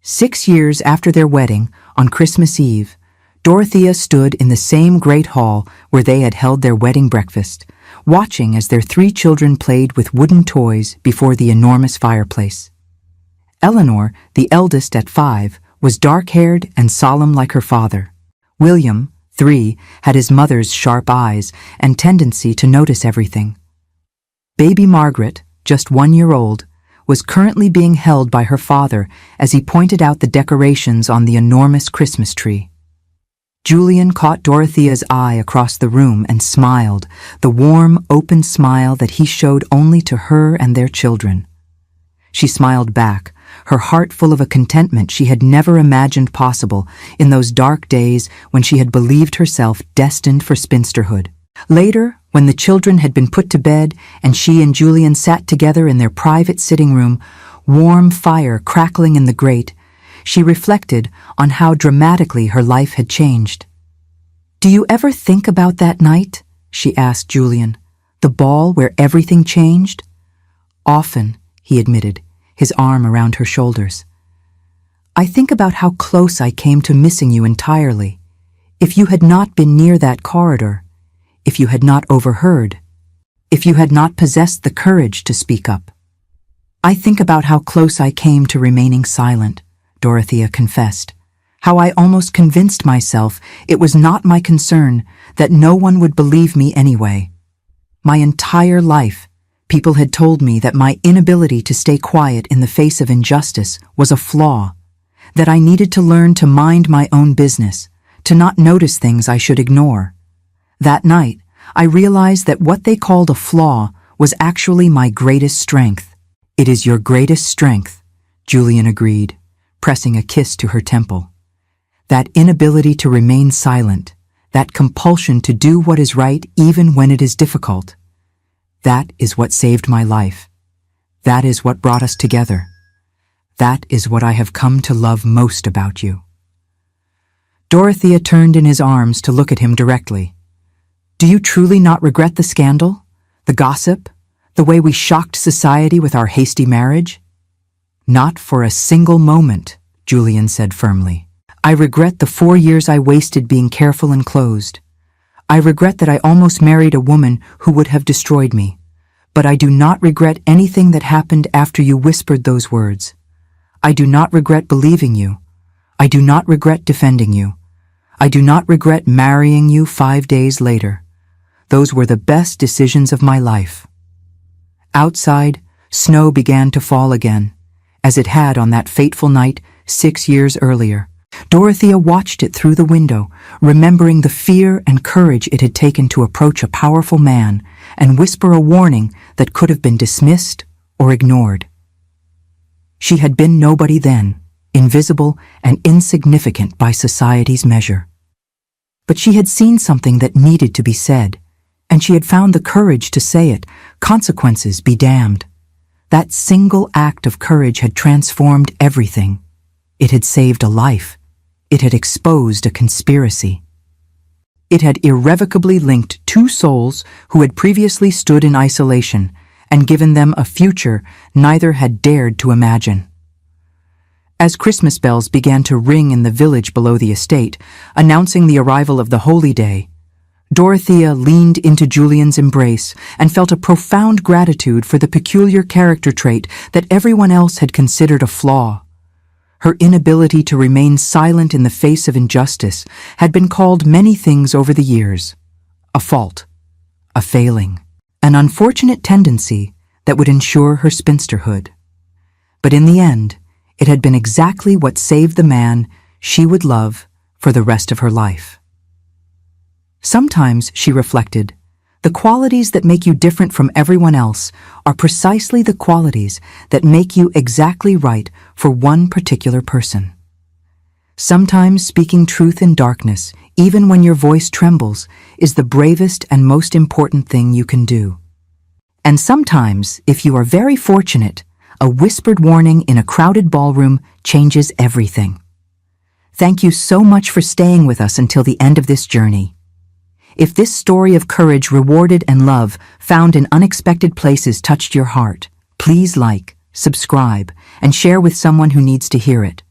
6 years after their wedding, on Christmas Eve, Dorothea stood in the same great hall where they had held their wedding breakfast, watching as their 3 children played with wooden toys before the enormous fireplace. Eleanor, the eldest at 5, was dark-haired and solemn like her father. William, 3, had his mother's sharp eyes and tendency to notice everything. Baby Margaret, just 1 year old, was currently being held by her father as he pointed out the decorations on the enormous Christmas tree. Julian caught Dorothea's eye across the room and smiled, the warm, open smile that he showed only to her and their children. She smiled back, her heart full of a contentment she had never imagined possible in those dark days when she had believed herself destined for spinsterhood. Later, when the children had been put to bed and she and Julian sat together in their private sitting room, warm fire crackling in the grate, she reflected on how dramatically her life had changed. "Do you ever think about that night?" she asked Julian. "The ball where everything changed?" "Often," he admitted, his arm around her shoulders. "I think about how close I came to missing you entirely. If you had not been near that corridor, if you had not overheard, if you had not possessed the courage to speak up. I think about how close I came to remaining silent," Dorothea confessed. "How I almost convinced myself it was not my concern, that no one would believe me anyway. My entire life, people had told me that my inability to stay quiet in the face of injustice was a flaw, that I needed to learn to mind my own business, to not notice things I should ignore. That night, I realized that what they called a flaw was actually my greatest strength." "It is your greatest strength," Julian agreed, pressing a kiss to her temple. "That inability to remain silent, that compulsion to do what is right even when it is difficult. That is what saved my life. That is what brought us together. That is what I have come to love most about you." Dorothea turned in his arms to look at him directly. "Do you truly not regret the scandal, the gossip, the way we shocked society with our hasty marriage?" "Not for a single moment," Julian said firmly. "I regret the 4 years I wasted being careful and closed. I regret that I almost married a woman who would have destroyed me. But I do not regret anything that happened after you whispered those words. I do not regret believing you. I do not regret defending you. I do not regret marrying you 5 days later. Those were the best decisions of my life." Outside, snow began to fall again, as it had on that fateful night 6 years earlier. Dorothea watched it through the window, remembering the fear and courage it had taken to approach a powerful man and whisper a warning that could have been dismissed or ignored. She had been nobody then, invisible and insignificant by society's measure. But she had seen something that needed to be said, and she had found the courage to say it, consequences be damned. That single act of courage had transformed everything. It had saved a life. It had exposed a conspiracy. It had irrevocably linked two souls who had previously stood in isolation and given them a future neither had dared to imagine. As Christmas bells began to ring in the village below the estate, announcing the arrival of the holy day, Dorothea leaned into Julian's embrace and felt a profound gratitude for the peculiar character trait that everyone else had considered a flaw. Her inability to remain silent in the face of injustice had been called many things over the years: a fault, a failing, an unfortunate tendency that would ensure her spinsterhood. But in the end, it had been exactly what saved the man she would love for the rest of her life. Sometimes, she reflected, the qualities that make you different from everyone else are precisely the qualities that make you exactly right for one particular person. Sometimes speaking truth in darkness, even when your voice trembles, is the bravest and most important thing you can do. And sometimes, if you are very fortunate, a whispered warning in a crowded ballroom changes everything. Thank you so much for staying with us until the end of this journey. If this story of courage rewarded and love found in unexpected places touched your heart, please like, subscribe, and share with someone who needs to hear it.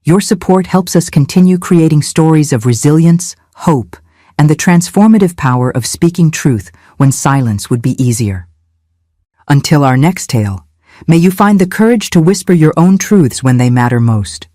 Your support helps us continue creating stories of resilience, hope, and the transformative power of speaking truth when silence would be easier. Until our next tale, may you find the courage to whisper your own truths when they matter most.